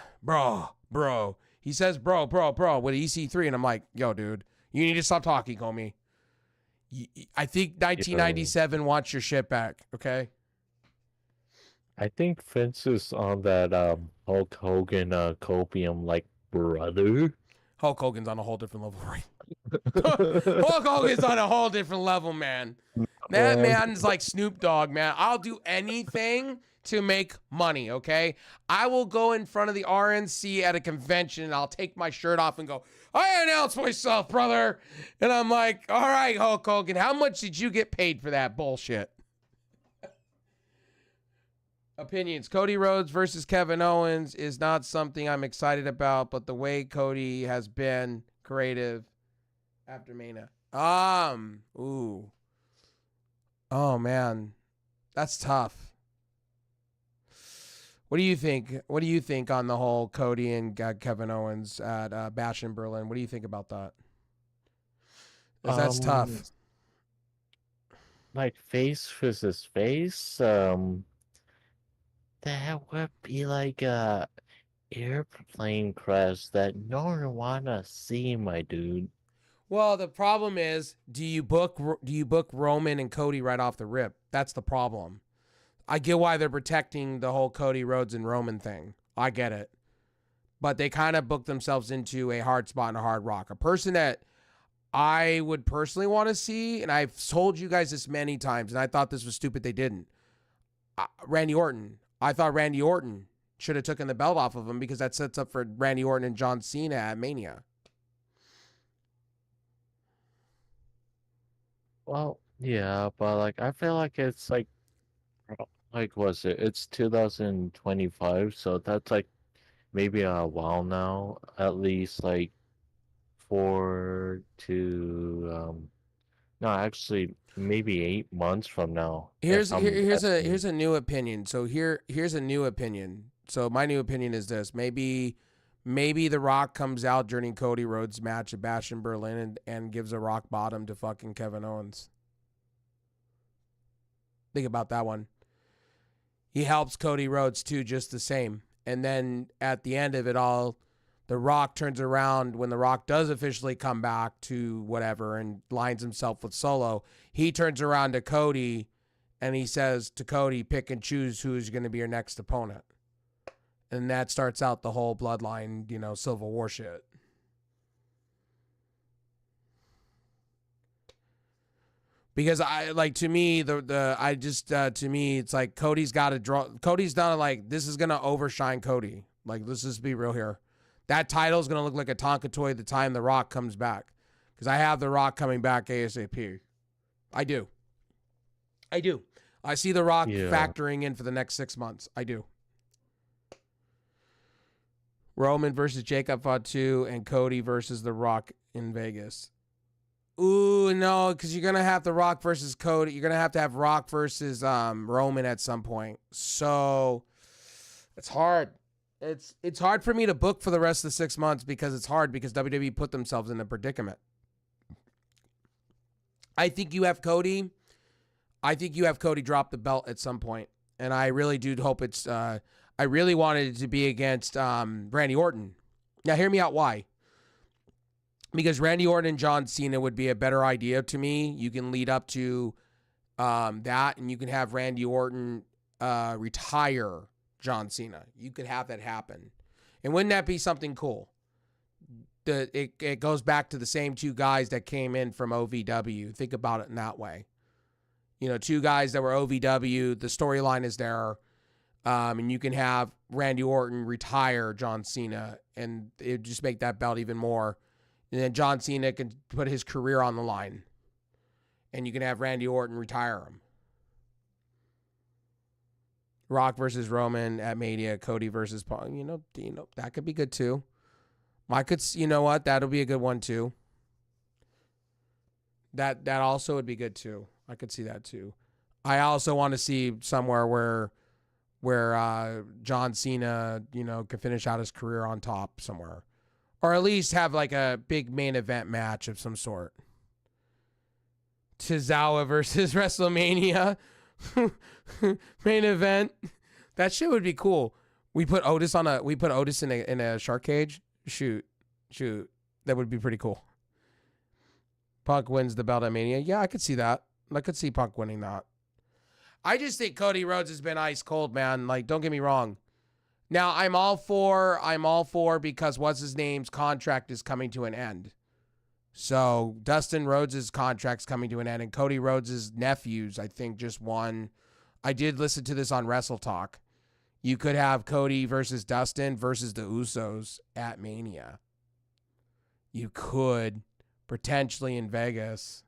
He says, bro, with EC3. And I'm like, yo, dude, you need to stop talking, homie. I think 1997 wants your shit back, okay? I think Vince is on that Hulk Hogan copium, like, brother. Hulk Hogan's on a whole different level, right? Hulk Hogan's on a whole different level, man. That man's like Snoop Dogg, man. I'll do anything to make money, okay? I will go in front of the RNC at a convention and I'll take my shirt off and go, I announce myself, brother. And I'm like, all right, Hulk Hogan, how much did you get paid for that bullshit? Opinions. Cody Rhodes versus Kevin Owens is not something I'm excited about, but the way Cody has been creative after Mania. Ooh. Oh, man. That's tough. What do you think? What do you think on the whole Cody and Kevin Owens at Bash in Berlin? What do you think about that? 'Cause that's tough. Like face versus face, that would be like a airplane crash that no one wanna see, my dude. Well, the problem is, do you book Roman and Cody right off the rip? That's the problem. I get why they're protecting the whole Cody Rhodes and Roman thing. I get it. But they kind of booked themselves into a hard spot and a hard rock. A person that I would personally want to see, and I've told you guys this many times, and I thought this was stupid they didn't. Randy Orton. I thought Randy Orton should have taken the belt off of him because that sets up for Randy Orton and John Cena at Mania. Well, yeah, but like I feel like it's like was it? It's 2025, so that's like maybe a while now, at least like 4 to no, actually maybe 8 months from now. Here's a new opinion. So here's a new opinion. So my new opinion is this: maybe The Rock comes out during Cody Rhodes' match at Bash in Berlin and gives a rock bottom to fucking Kevin Owens. Think about that one. He helps Cody Rhodes too, just the same. And then at the end of it all, The Rock turns around when The Rock does officially come back to whatever and lines himself with Solo. He turns around to Cody and he says to Cody, pick and choose who's going to be your next opponent. And that starts out the whole bloodline, Civil War shit. Because to me, it's like Cody's got to draw. Cody's done like, this is going to overshine Cody. Like, let's just be real here. That title is going to look like a Tonka toy the time The Rock comes back. Because I have The Rock coming back ASAP. I do. I see The Rock factoring in for the next 6 months. I do. Roman versus Jacob Fatu and Cody versus The Rock in Vegas. Ooh, no, because you're going to have The Rock versus Cody. You're going to have Rock versus Roman at some point. So it's hard. It's hard for me to book for the rest of the 6 months because it's hard because WWE put themselves in a predicament. I think you have Cody drop the belt at some point. And I really do hope it's I really wanted it to be against Randy Orton. Now hear me out why. Because Randy Orton and John Cena would be a better idea to me. You can lead up to that and you can have Randy Orton retire John Cena. You could have that happen. And wouldn't that be something cool? It goes back to the same two guys that came in from OVW. Think about it in that way. Two guys that were OVW. The storyline is there. And you can have Randy Orton retire John Cena. And it would just make that belt even more. And then John Cena can put his career on the line. And you can have Randy Orton retire him. Rock versus Roman at Mania, Cody versus Paul. That could be good too. You know what? That'll be a good one too. That also would be good too. I could see that too. I also want to see somewhere where John Cena, can finish out his career on top somewhere. Or at least have like a big main event match of some sort. Tozawa versus WrestleMania. Main event. That shit would be cool. We put Otis in a shark cage. Shoot. That would be pretty cool. Punk wins the belt at Mania. Yeah, I could see that. I could see Punk winning that. I just think Cody Rhodes has been ice cold, man. Like, don't get me wrong. Now, I'm all for because what's his name's contract is coming to an end. So Dustin Rhodes' contract's coming to an end, and Cody Rhodes' nephews, I think, just won. I did listen to this on Wrestle Talk. You could have Cody versus Dustin versus the Usos at Mania. You could potentially in Vegas.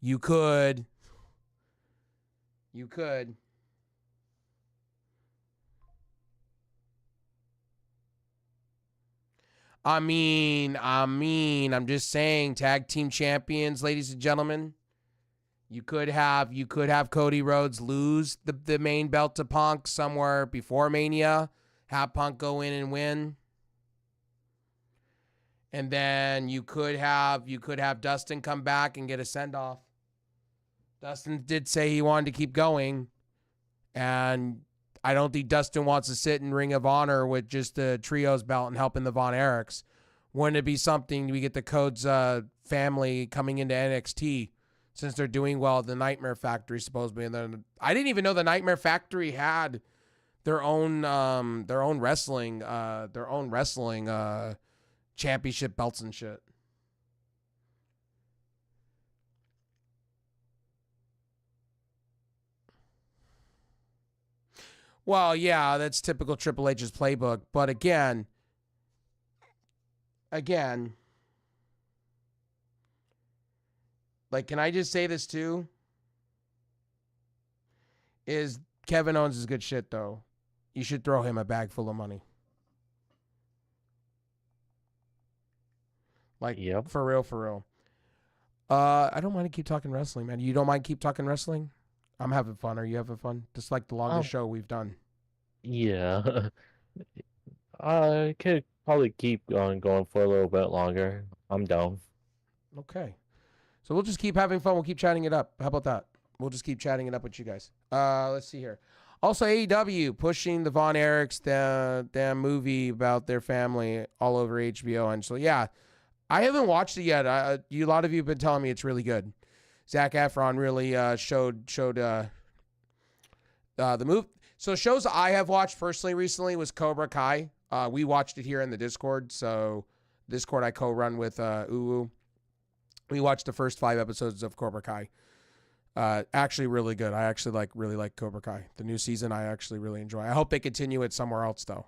You could. I mean, I'm just saying, tag team champions, ladies and gentlemen. You could have Cody Rhodes lose the main belt to Punk somewhere before Mania, have Punk go in and win. And then you could have Dustin come back and get a send-off. Dustin did say he wanted to keep going, and I don't think Dustin wants to sit in Ring of Honor with just the trios belt and helping the Von Erichs. Wouldn't it be something we get the Codes family coming into NXT since they're doing well at the Nightmare Factory supposedly? And then I didn't even know the Nightmare Factory had their own wrestling championship belts and shit. Well, yeah, that's typical Triple H's playbook. But again, like, can I just say this too? Is Kevin Owens is good shit, though. You should throw him a bag full of money. Like, Yep. for real. I don't mind to keep talking wrestling, man. You don't mind keep talking wrestling? I'm having fun. Are you having fun? Just like the longest show we've done. Yeah. I could probably keep going for a little bit longer. I'm down. Okay. So we'll just keep having fun. We'll keep chatting it up. How about that? We'll just keep chatting it up with you guys. Let's see here. Also, AEW pushing the Von Erichs damn movie about their family all over HBO. And so, yeah, I haven't watched it yet. A lot of you have been telling me it's really good. Zac Efron really showed the move. So shows I have watched personally recently was Cobra Kai. We watched it here in the Discord. So Discord I co-run with Uwu. We watched the first 5 episodes of Cobra Kai. Actually really good. I actually really like Cobra Kai. The new season I actually really enjoy. I hope they continue it somewhere else though.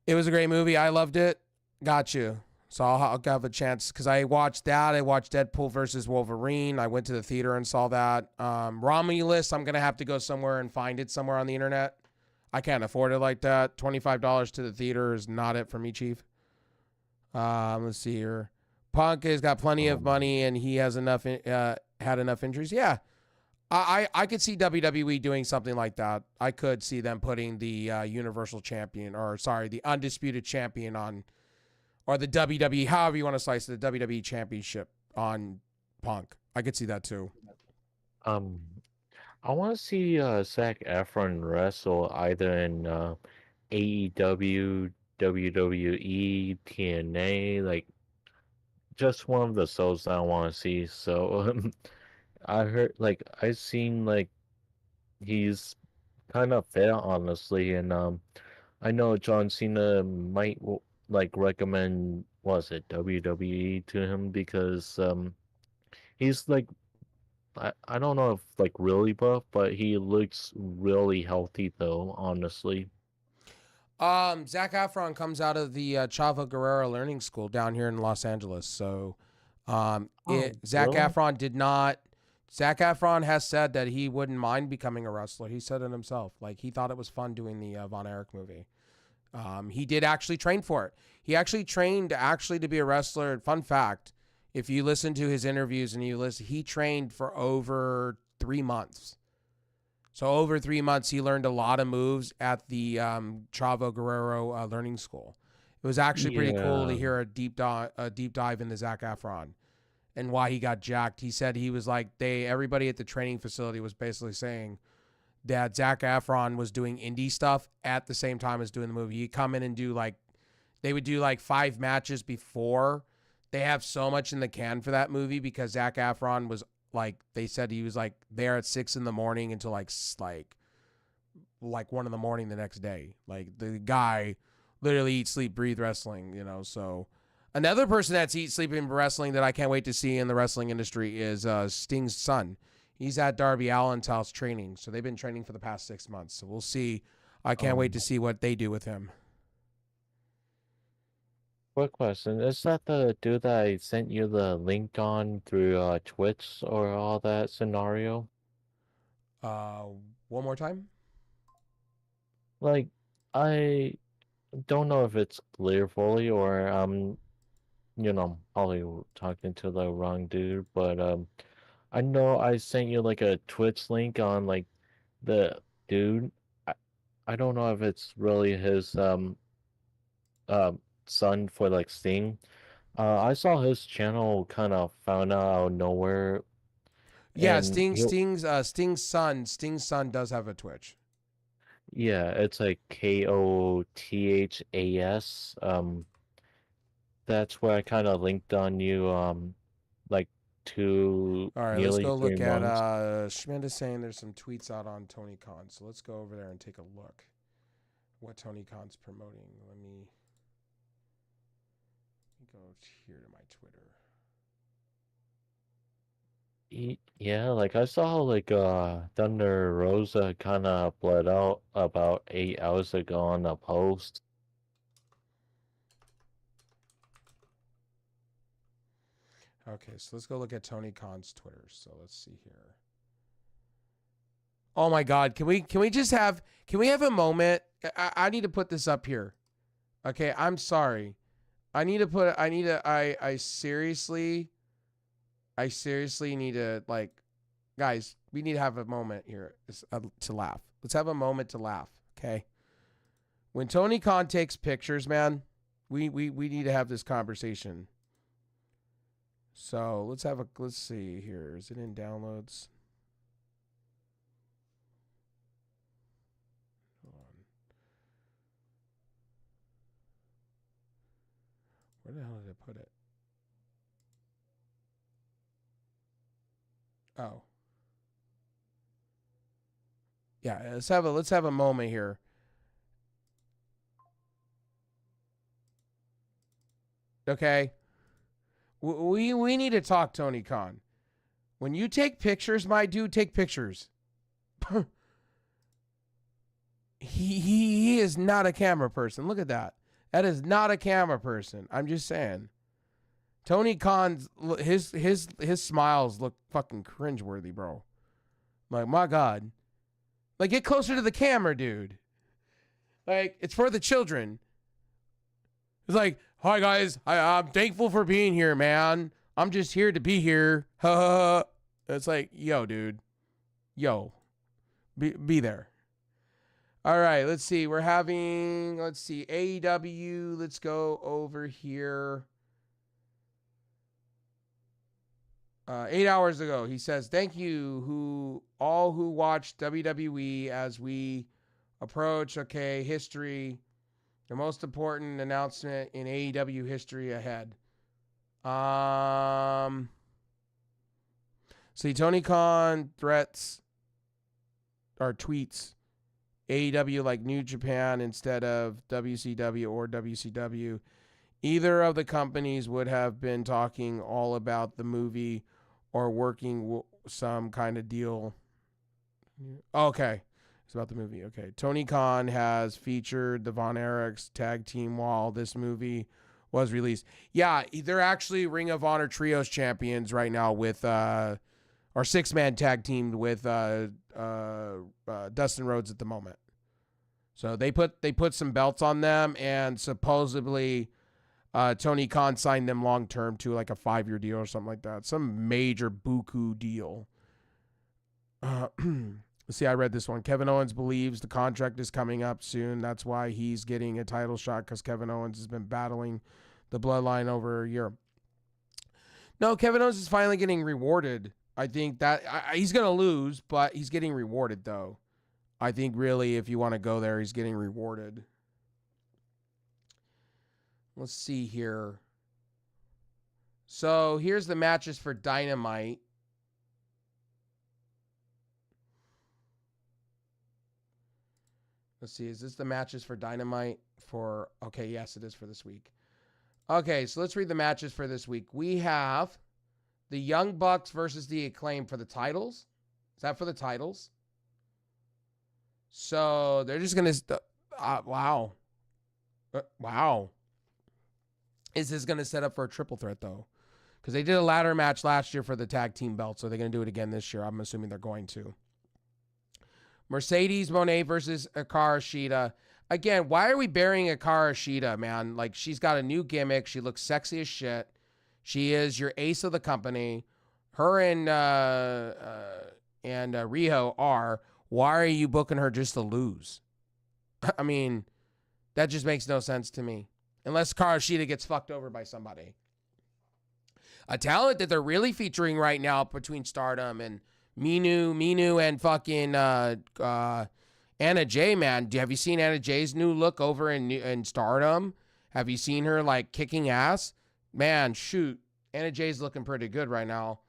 It was a great movie. I loved it. Got you. So I'll have a chance because I watched that. I watched Deadpool versus Wolverine. I went to the theater and saw that. Romulus, I'm going to have to go somewhere and find it somewhere on the internet. I can't afford it like that. $25 to the theater is not it for me, Chief. Let's see here. Punk has got plenty of money and he has enough had enough injuries. Yeah. I could see WWE doing something like that. I could see them putting the Universal Champion the Undisputed Champion on, or the WWE, however you want to slice it, the WWE Championship on Punk. I could see that too. I want to see Zac Efron wrestle either in AEW, WWE, TNA, like just one of the shows that I want to see. So I heard, I've seen he's kind of fit, honestly, and I know John Cena might recommend WWE to him because he's I don't know if really buff, but he looks really healthy though, honestly. Zac Efron comes out of the Chavo Guerrero Learning School down here in Los Angeles. So Zac really? Zac Efron has said that he wouldn't mind becoming a wrestler. He said it himself. He thought it was fun doing the Von Erich movie. He did actually train for it. He actually trained to be a wrestler. Fun fact, if you listen to his interviews and he trained for over 3 months. So over 3 months, he learned a lot of moves at the Chavo Guerrero Learning School. It was actually pretty cool to hear a deep dive into Zac Efron and why he got jacked. He said he was everybody at the training facility was basically saying that Zac Efron was doing indie stuff at the same time as doing the movie. He'd come in and they would do 5 matches before. They have so much in the can for that movie because Zac Efron was they said he was there at 6 a.m. until 1 a.m. the next day. The guy literally eat, sleep, breathe wrestling, So Another person that's eat, sleeping wrestling that I can't wait to see in the wrestling industry is Sting's son. He's at Darby Allin's house training. So they've been training for the past 6 months. So we'll see. I can't wait to see what they do with him. Quick question. Is that the dude that I sent you the link on through Twitch or all that scenario? One more time. Like, I don't know if it's clear fully or probably talking to the wrong dude, but I know I sent you like a Twitch link on like the dude. I, I don't know if it's really his uh son for like Sting. I saw his channel kind of found out of nowhere, Yeah, and Sting's son does have a Twitch. yeah, it's like KOTHAS. That's where I kind of linked on you like All right, let's nearly go three look at months. Schminda's saying there's some tweets out on Tony Khan. So let's go over there and take a look what Tony Khan's promoting. Let me go here to my Twitter. Yeah, like I saw like Thunder Rosa kind of bled out about 8 hours ago on a post. Okay, so let's go look at Tony Khan's Twitter. So let's see here. Oh my God, can we have a moment? I need to put this up here. Okay, I'm sorry. I seriously need to, like, guys, we need to have a moment here to laugh. Let's have a moment to laugh, okay? When Tony Khan takes pictures, man, we need to have this conversation. So let's see here. Is it in downloads? Hold on. Where the hell did I put it? Oh. Yeah, let's have a moment here. Okay? We need to talk, Tony Khan. When you take pictures, my dude, take pictures. he is not a camera person. Look at that. That is not a camera person. I'm just saying. Tony Khan's his smiles look fucking cringeworthy, bro. Like, my God. Like, get closer to the camera, dude. Like, it's for the children. It's like, hi guys, I'm thankful for being here, man. I'm just here to be here. It's like, yo, dude. Yo. Be there. All right, let's see. Let's see, AEW. Let's go over here. 8 hours ago, he says, thank you all who watched WWE as we approach, history, the most important announcement in AEW history ahead. See, Tony Khan tweets AEW like New Japan instead of WCW or WCW. Either of the companies would have been talking all about the movie or working some kind of deal. Okay. It's about the movie. Okay. Tony Khan has featured the Von Erichs tag team while this movie was released. Yeah, they're actually Ring of Honor Trios champions right now with or 6-man tag teamed with Dustin Rhodes at the moment. So they put some belts on them, and supposedly Tony Khan signed them long term to like a 5-year deal or something like that. Some major buku deal. Let's see, I read this one. Kevin Owens believes the contract is coming up soon. That's why he's getting a title shot, because Kevin Owens has been battling the bloodline over a year. No, Kevin Owens is finally getting rewarded. I think that he's going to lose, but he's getting rewarded, though. I think really, if you want to go there, he's getting rewarded. Let's see here. So here's the matches for Dynamite. Let's see. Is this the matches for Dynamite for... Okay, yes, it is for this week. Okay, so let's read the matches for this week. We have the Young Bucks versus the Acclaim for the titles. Is that for the titles? So they're just going to... wow. Wow. Is this going to set up for a triple threat, though? Because they did a ladder match last year for the tag team belt, so they're going to do it again this year. I'm assuming they're going to. Mercedes Moné versus Hikaru Shida. Again, why are we burying Hikaru Shida, man? Like, she's got a new gimmick. She looks sexy as shit. She is your ace of the company. Her and Riho are. Why are you booking her just to lose? I mean, that just makes no sense to me. Unless Hikaru Shida gets fucked over by somebody. A talent that they're really featuring right now between Stardom and Minu and fucking Anna Jay, man. Have you seen Anna Jay's new look over in Stardom? Have you seen her like kicking ass? Man, shoot. Anna Jay's looking pretty good right now.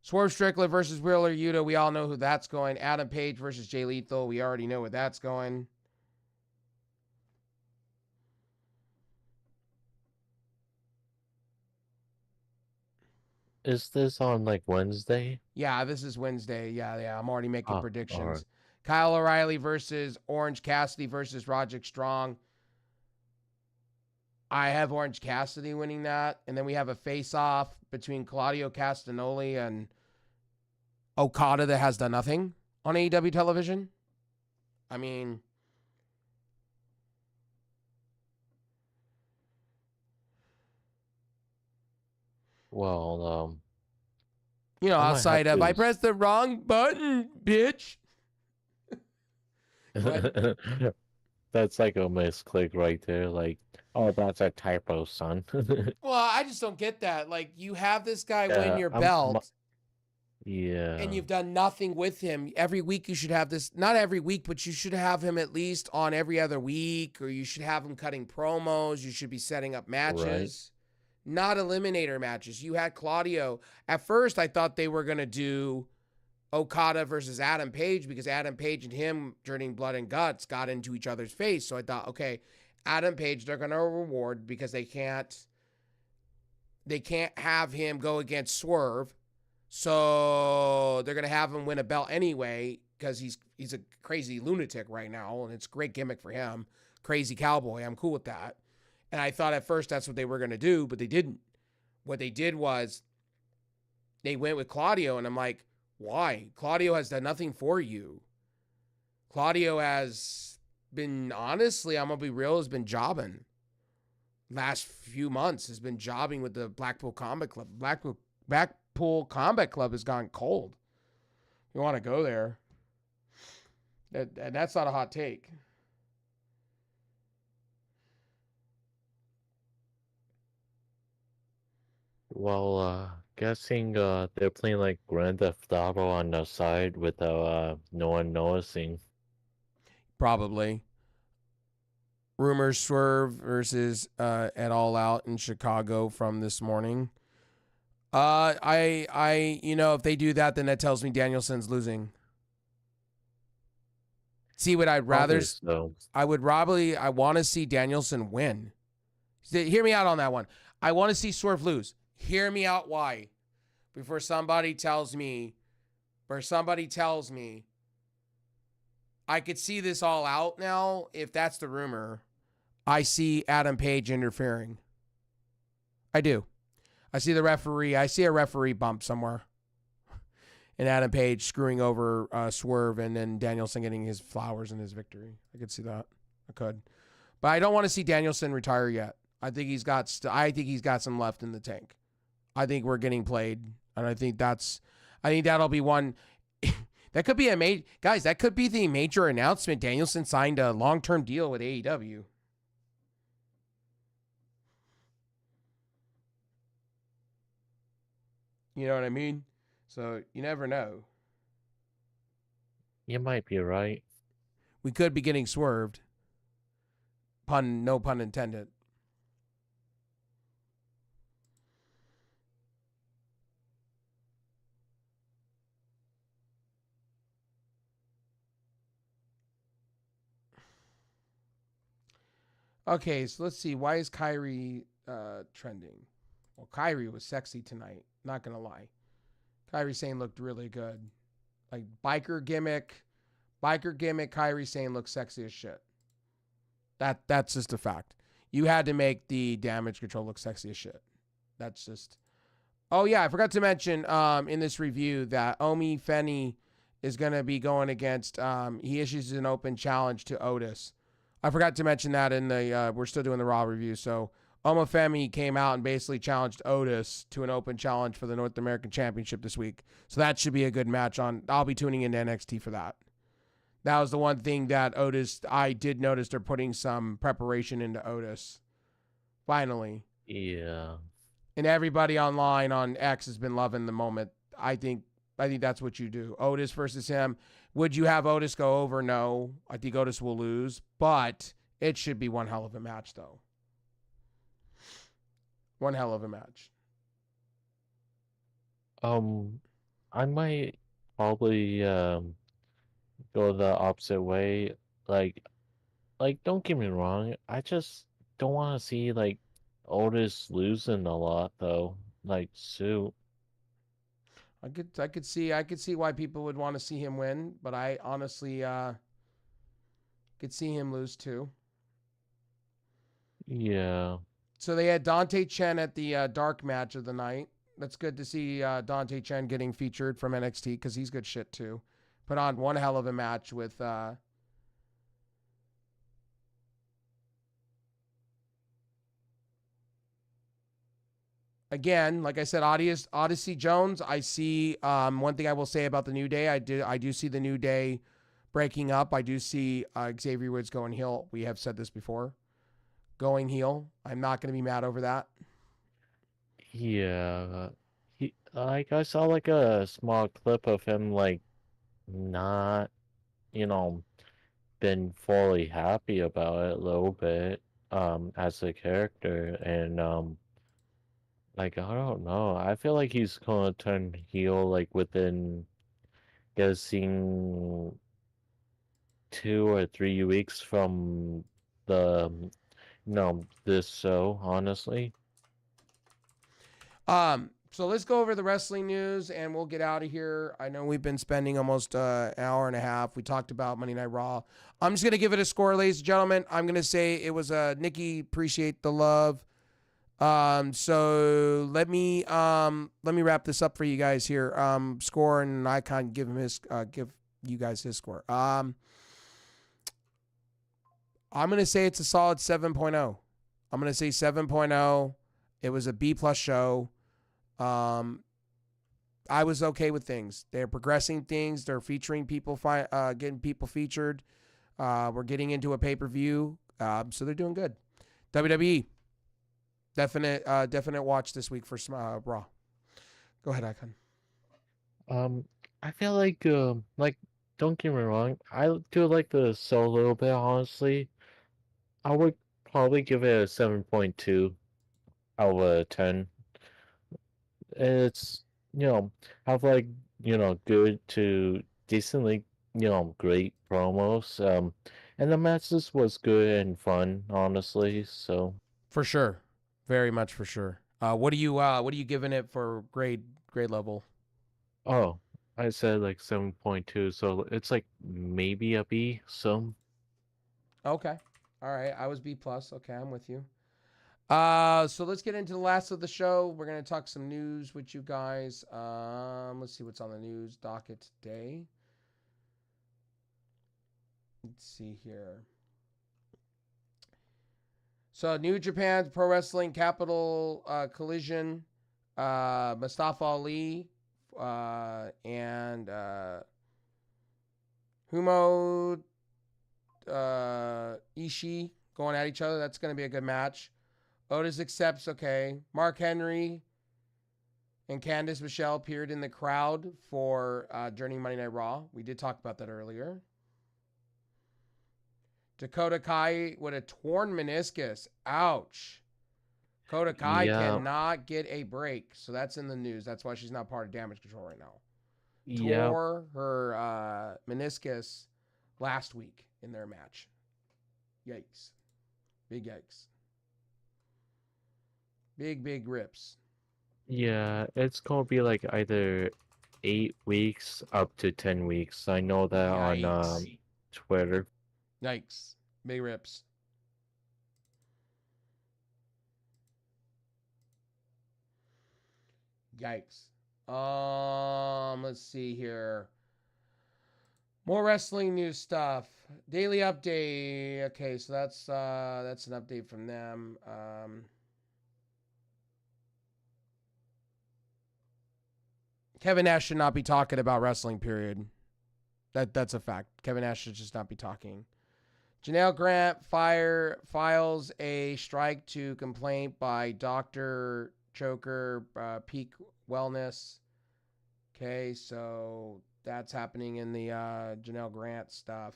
Swerve Strickland versus Wheeler Yuta. We all know who that's going. Adam Page versus Jay Lethal. We already know where that's going. Is this on like Wednesday? Yeah, this is Wednesday. Yeah. I'm already making predictions. Right. Kyle O'Reilly versus Orange Cassidy versus Roderick Strong. I have Orange Cassidy winning that. And then we have a face-off between Claudio Castagnoli and Okada that has done nothing on AEW television. I mean... Well, you know, outside of, I pressed the wrong button, bitch. That's like a misclick right there. Like, oh, that's a typo, son. Well, I just don't get that. Like, you have this guy win your belt. Yeah. And you've done nothing with him. Every week you should have this, not every week, but you should have him at least on every other week, or you should have him cutting promos. You should be setting up matches. Right. Not eliminator matches. You had Claudio. At first, I thought they were going to do Okada versus Adam Page because Adam Page and him during Blood and Guts got into each other's face. So I thought, okay, Adam Page, they're going to reward because they can't have him go against Swerve. So they're going to have him win a belt anyway because he's a crazy lunatic right now, and it's a great gimmick for him. Crazy cowboy. I'm cool with that. And I thought at first that's what they were going to do, but they didn't. What they did was they went with Claudio, and I'm like, why? Claudio has done nothing for you. Claudio has been, honestly, I'm going to be real, has been jobbing. Last few months has been jobbing with the Blackpool Combat Club. Blackpool Combat Club has gone cold. You want to go there. That's not a hot take. Well, guessing they're playing like Grand Theft Auto on the side without no one noticing. Probably. Rumors Swerve versus at All Out in Chicago from this morning. If they do that, then that tells me Danielson's losing. See what I'd rather. So. I want to see Danielson win. Hear me out on that one. I want to see Swerve lose. Hear me out why. Before somebody tells me, I could see this all out now. If that's the rumor, I see Adam Page interfering. I do. I see a referee bump somewhere. And Adam Page screwing over Swerve, and then Danielson getting his flowers and his victory. I could see that. I could. But I don't want to see Danielson retire yet. I think he's got some left in the tank. I think we're getting played, and I think that'll be one. That could be that could be the major announcement. Danielson signed a long-term deal with AEW. You know what I mean? So you never know. You might be right. We could be getting swerved. No pun intended. Okay, so let's see. Why is Kyrie trending? Well, Kyrie was sexy tonight. Not gonna lie. Kyrie Sane looked really good. Like biker gimmick. Kyrie Sane looks sexy as shit. That's just a fact. You had to make the damage control look sexy as shit. That's just. Oh yeah, I forgot to mention in this review that Omi Feni is gonna be going against. He issues an open challenge to Otis. I forgot to mention that in the. We're still doing the Raw review, so Omofemi came out and basically challenged Otis to an open challenge for the North American Championship this week. So that should be a good match. I'll be tuning into NXT for that. That was the one thing that I did notice they're putting some preparation into Otis. Finally. Yeah. And everybody online on X has been loving the moment. I think that's what you do. Otis versus him. Would you have Otis go over? No. I think Otis will lose. But it should be one hell of a match, though. One hell of a match. I might probably go the opposite way. Like don't get me wrong, I just don't want to see like Otis losing a lot though. Like Sue. I could see why people would want to see him win, but I honestly could see him lose too. Yeah. So they had Dante Chen at the dark match of the night. That's good to see Dante Chen getting featured from NXT because he's good shit too. Put on one hell of a match with again, like I said, Odyssey Jones. I see one thing I will say about the New Day. I do see the New Day breaking up. I do see Xavier Woods going heel. We have said this before. Going heel. I'm not going to be mad over that. Yeah. I saw like a small clip of him like not, been fully happy about it a little bit as a character and like I don't know. I feel like he's gonna turn heel like within guessing 2 or 3 weeks from the this show, honestly. So let's go over the wrestling news and we'll get out of here. I know we've been spending almost an hour and a half. We talked about Monday Night Raw. I'm just going to give it a score, ladies and gentlemen. I'm going to say it was Nikki, appreciate the love. So let me wrap this up for you guys here. Score and I can give you guys his score. I'm going to say it's a solid 7.0. I'm going to say 7.0. It was a B+ show. I was okay with things. They're progressing things. They're featuring people, getting people featured. We're getting into a pay-per-view. So they're doing good. WWE. Definite watch this week for Raw. Go ahead, Icon. I feel like don't get me wrong, I do like the show a little bit, honestly. I would probably give it a 7.2 out of 10. It's, have like, good to decently, great promos. And the matches was good and fun, honestly. So For sure. Very much for sure. What are you giving it for grade level? oh, I said like 7.2, so it's like maybe a B, so Okay. All right. I was B+. Okay, I'm with you. So let's get into the last of the show. We're going to talk some news with you guys. Let's see what's on the news docket today. Let's see here. So New Japan Pro Wrestling Capital Collision, Mustafa Ali and Humo Ishii going at each other. That's going to be a good match. Otis accepts, okay. Mark Henry and Candice Michelle appeared in the crowd for during Monday Night Raw. We did talk about that earlier. Dakota Kai with a torn meniscus. Ouch. Dakota Kai cannot get a break. So that's in the news. That's why she's not part of Damage Control right now. Tore her meniscus last week in their match. Yikes. Big yikes. Big rips. Yeah, it's gonna be like either 8 weeks up to 10 weeks. I know that on Yikes. Twitter. Yikes. Big rips. Yikes. Let's see here. More wrestling news stuff. Daily update. Okay, so that's an update from them. Kevin Nash should not be talking about wrestling, period. That's a fact. Kevin Nash should just not be talking. Janelle Grant files a strike to complaint by Dr. Choker Peak Wellness. Okay, so that's happening in the Janelle Grant stuff.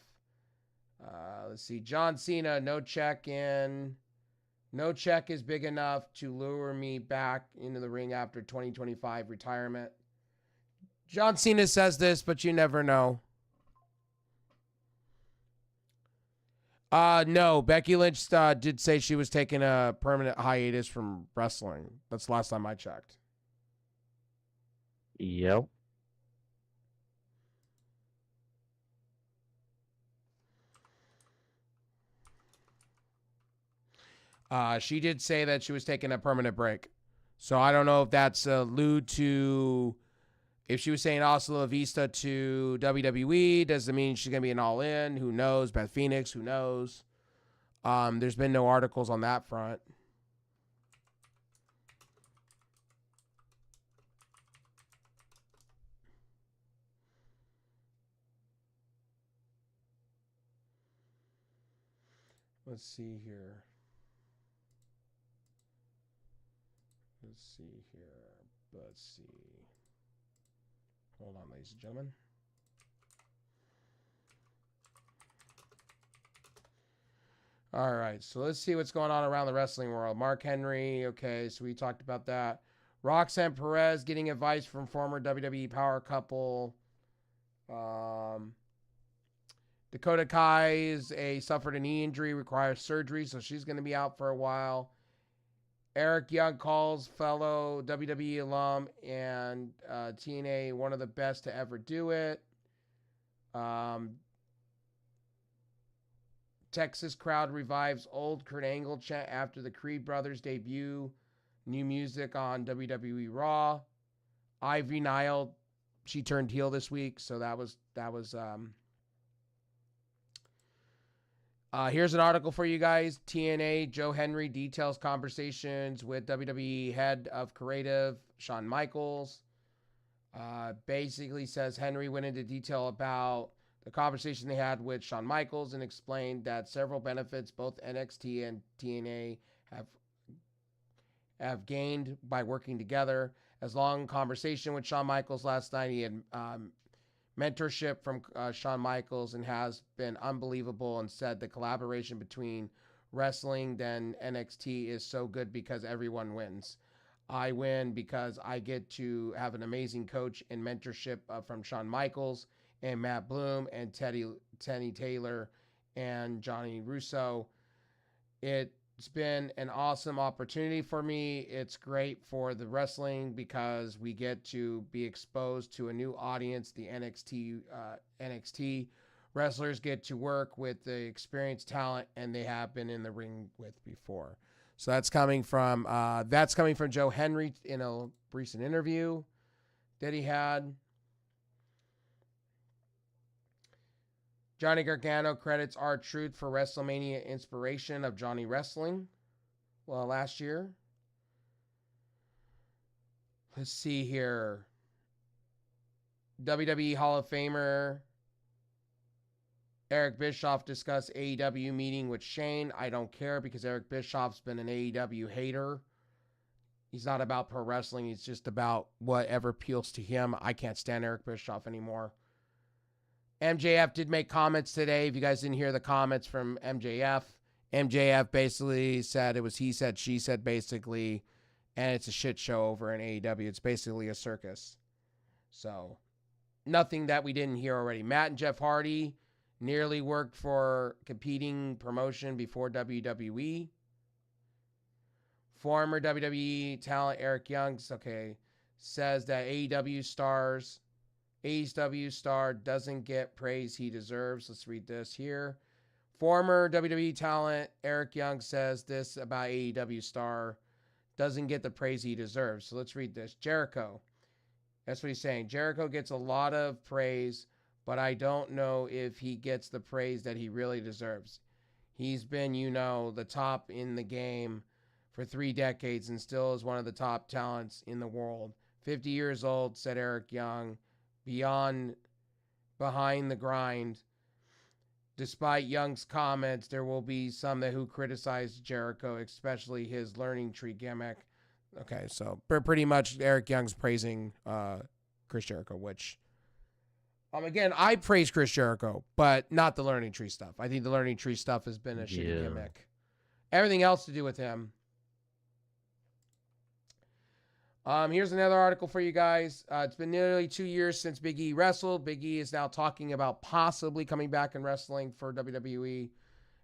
Let's see. John Cena, no check in. No check is big enough to lure me back into the ring after 2025 retirement. John Cena says this, but you never know. No, Becky Lynch did say she was taking a permanent hiatus from wrestling. That's the last time I checked. Yep. She did say that she was taking a permanent break. So I don't know if that's allude to, if she was saying hasta la vista to WWE, does it mean she's going to be an all-in? Who knows? Beth Phoenix, who knows? There's been no articles on that front. Let's see here. Let's see. Hold on, ladies and gentlemen. All right, so let's see what's going on around the wrestling world. Mark Henry, okay, so we talked about that. Roxanne Perez getting advice from former WWE power couple. Dakota Kai suffered a knee injury, requires surgery, so she's going to be out for a while. Eric Young calls fellow WWE alum and TNA one of the best to ever do it. Texas crowd revives old Kurt Angle chant after the Creed brothers debut. New music on WWE Raw. Ivy Nile, she turned heel this week, so that was here's an article for you guys. TNA, Joe Henry details conversations with WWE head of creative, Shawn Michaels. Basically says Henry went into detail about the conversation they had with Shawn Michaels and explained that several benefits both NXT and TNA have gained by working together. As long conversation with Shawn Michaels last night, he had mentorship from Shawn Michaels and has been unbelievable, and said the collaboration between wrestling and NXT is so good because everyone wins. I win because I get to have an amazing coach and mentorship from Shawn Michaels and Matt Bloom and Tenny Taylor and Johnny Russo. It's been an awesome opportunity for me. It's great for the wrestling because we get to be exposed to a new audience. The NXT wrestlers get to work with the experienced talent and they have been in the ring with before. So that's coming from Joe Henry in a recent interview that he had. Johnny Gargano credits R-Truth for WrestleMania inspiration of Johnny Wrestling. Well, last year. Let's see here. WWE Hall of Famer Eric Bischoff discussed AEW meeting with Shane. I don't care because Eric Bischoff's been an AEW hater. He's not about pro wrestling. He's just about whatever appeals to him. I can't stand Eric Bischoff anymore. MJF did make comments today. If you guys didn't hear the comments from MJF basically said it was he said, she said, basically, and it's a shit show over in AEW. It's basically a circus. So, nothing that we didn't hear already. Matt and Jeff Hardy nearly worked for competing promotion before WWE. Former WWE talent Eric Youngs, says that AEW star doesn't get praise he deserves. Let's read this here. Former WWE talent Eric Young says this about AEW star doesn't get the praise he deserves. So let's read this. Jericho. That's what he's saying. Jericho gets a lot of praise, but I don't know if he gets the praise that he really deserves. He's been, the top in the game for 3 decades and still is one of the top talents in the world. 50 years old, said Eric Young, behind the grind. Despite Young's comments, there will be some who criticize Jericho, especially his learning tree gimmick. Okay, so pretty much Eric Young's praising Chris Jericho, which, again, I praise Chris Jericho, but not the learning tree stuff. I think the learning tree stuff has been a shitty gimmick. Everything else to do with him. Here's another article for you guys. It's been nearly 2 years since Big E wrestled. Big E is now talking about possibly coming back and wrestling for WWE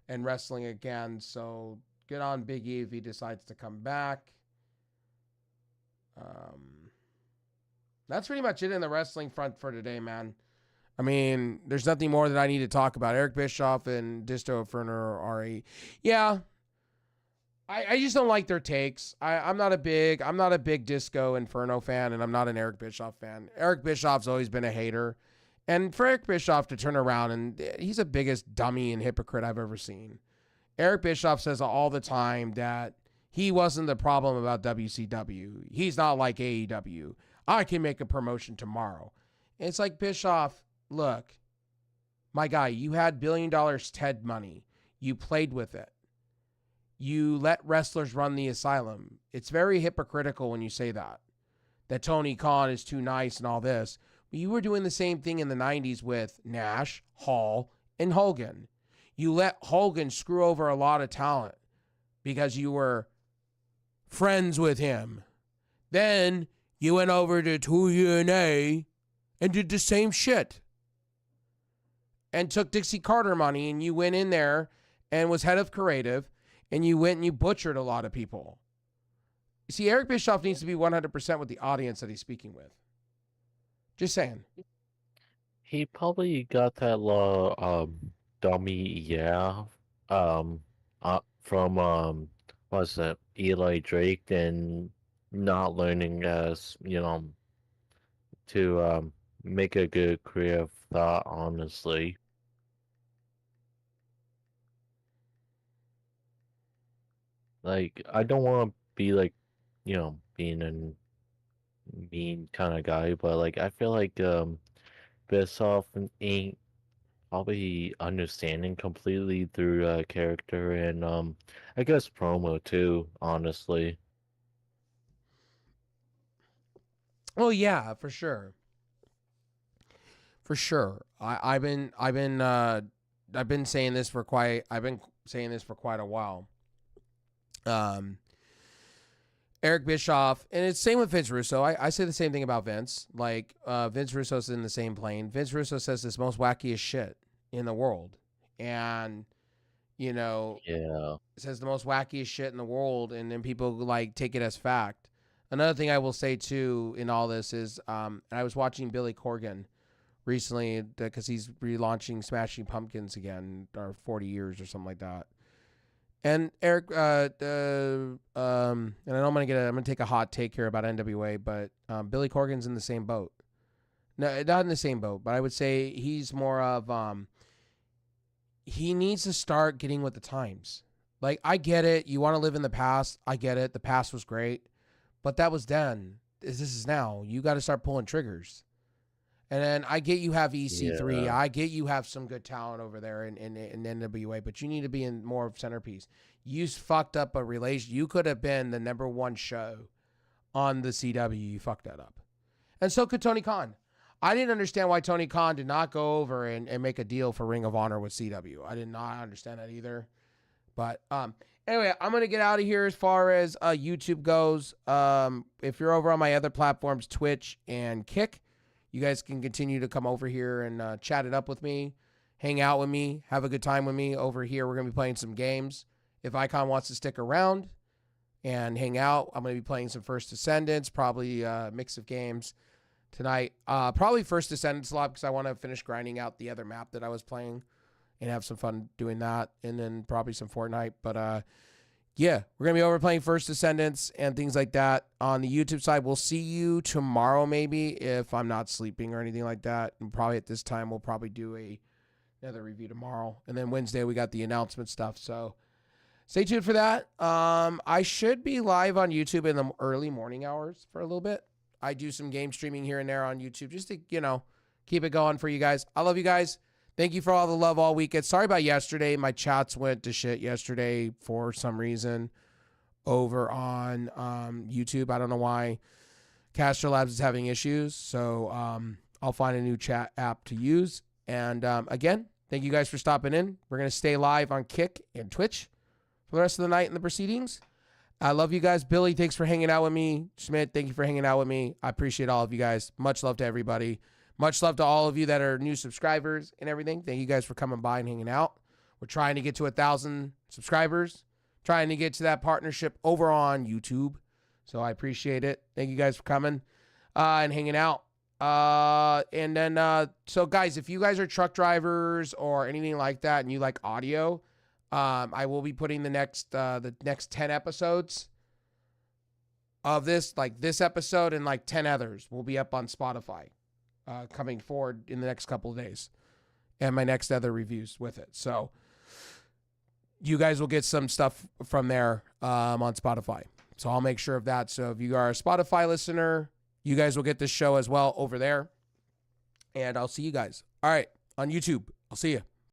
and wrestling again. So good on Big E if he decides to come back. That's pretty much it in the wrestling front for today, man. I mean, there's nothing more that I need to talk about. Eric Bischoff and Disto Inferno are I just don't like their takes. I'm not a big Disco Inferno fan, and I'm not an Eric Bischoff fan. Eric Bischoff's always been a hater. And for Eric Bischoff to turn around, and he's the biggest dummy and hypocrite I've ever seen. Eric Bischoff says all the time that he wasn't the problem about WCW. He's not like AEW. I can make a promotion tomorrow. And it's like, Bischoff, look, my guy, you had $1 billion TED money. You played with it. You let wrestlers run the asylum. It's very hypocritical when you say that Tony Khan is too nice and all this. But you were doing the same thing in the 90s with Nash, Hall, and Hogan. You let Hogan screw over a lot of talent because you were friends with him. Then you went over to 2UNA and did the same shit. And took Dixie Carter money, and you went in there and was head of creative. And you went and you butchered a lot of people. You see, Eric Bischoff needs to be 100% with the audience that he's speaking with. Just saying. He probably got that law, dummy, from, what's that, Eli Drake, and not learning as, to make a good career of thought, honestly. Like, I don't want to be like, being a mean kind of guy, but like, I feel like Bischoff ain't probably understanding completely through character and I guess promo too, honestly. Oh yeah, for sure. For sure. I've been saying this for quite a while. Eric Bischoff, and it's same with Vince Russo. I say the same thing about Vince. Like, Vince Russo's in the same plane. Vince Russo says this most wackiest shit in the world. And, says the most wackiest shit in the world, and then people take it as fact. Another thing I will say too in all this is, I was watching Billy Corgan recently because he's relaunching Smashing Pumpkins again, or 40 years or something like that. And Eric, and I know I'm gonna take a hot take here about NWA, but Billy Corgan's in the same boat. No, not in the same boat, but I would say he's more of he needs to start getting with the times. Like, I get it, you want to live in the past. I get it, the past was great, but that was then. This is now. You got to start pulling triggers. And then I get you have EC3. Yeah. I get you have some good talent over there in NWA, but you need to be in more of centerpiece. You fucked up a relation. You could have been the #1 show on the CW. You fucked that up. And so could Tony Khan. I didn't understand why Tony Khan did not go over and make a deal for Ring of Honor with CW. I did not understand that either. But anyway, I'm going to get out of here as far as YouTube goes. If you're over on my other platforms, Twitch and Kick, you guys can continue to come over here and chat it up with me, hang out with me, have a good time with me. Over here, we're going to be playing some games. If Icon wants to stick around and hang out. I'm going to be playing some First Descendants, probably a mix of games tonight. Probably First Descendants a lot because I want to finish grinding out the other map that I was playing and have some fun doing that. And then probably some Fortnite. But yeah, we're going to be over playing First Descendants and things like that on the YouTube side. We'll see you tomorrow maybe if I'm not sleeping or anything like that. And probably at this time, we'll probably do another review tomorrow. And then Wednesday, we got the announcement stuff. So stay tuned for that. I should be live on YouTube in the early morning hours for a little bit. I do some game streaming here and there on YouTube just to, keep it going for you guys. I love you guys. Thank you for all the love all weekend. Sorry about yesterday. My chats went to shit yesterday for some reason over on YouTube. I don't know why. Caster Labs is having issues. So I'll find a new chat app to use. And again, thank you guys for stopping in. We're going to stay live on Kick and Twitch for the rest of the night in the proceedings. I love you guys. Billy, thanks for hanging out with me. Schmidt, thank you for hanging out with me. I appreciate all of you guys. Much love to everybody. Much love to all of you that are new subscribers and everything. Thank you guys for coming by and hanging out. We're trying to get to 1,000 subscribers. Trying to get to that partnership over on YouTube. So I appreciate it. Thank you guys for coming and hanging out. And then, so guys, if you guys are truck drivers or anything like that and you like audio, I will be putting the next 10 episodes of this, like this episode and like 10 others will be up on Spotify, coming forward in the next couple of days, and my next other reviews with it. So you guys will get some stuff from there, on Spotify. So I'll make sure of that. So if you are a Spotify listener, you guys will get this show as well over there, and I'll see you guys. All right. On YouTube. I'll see you.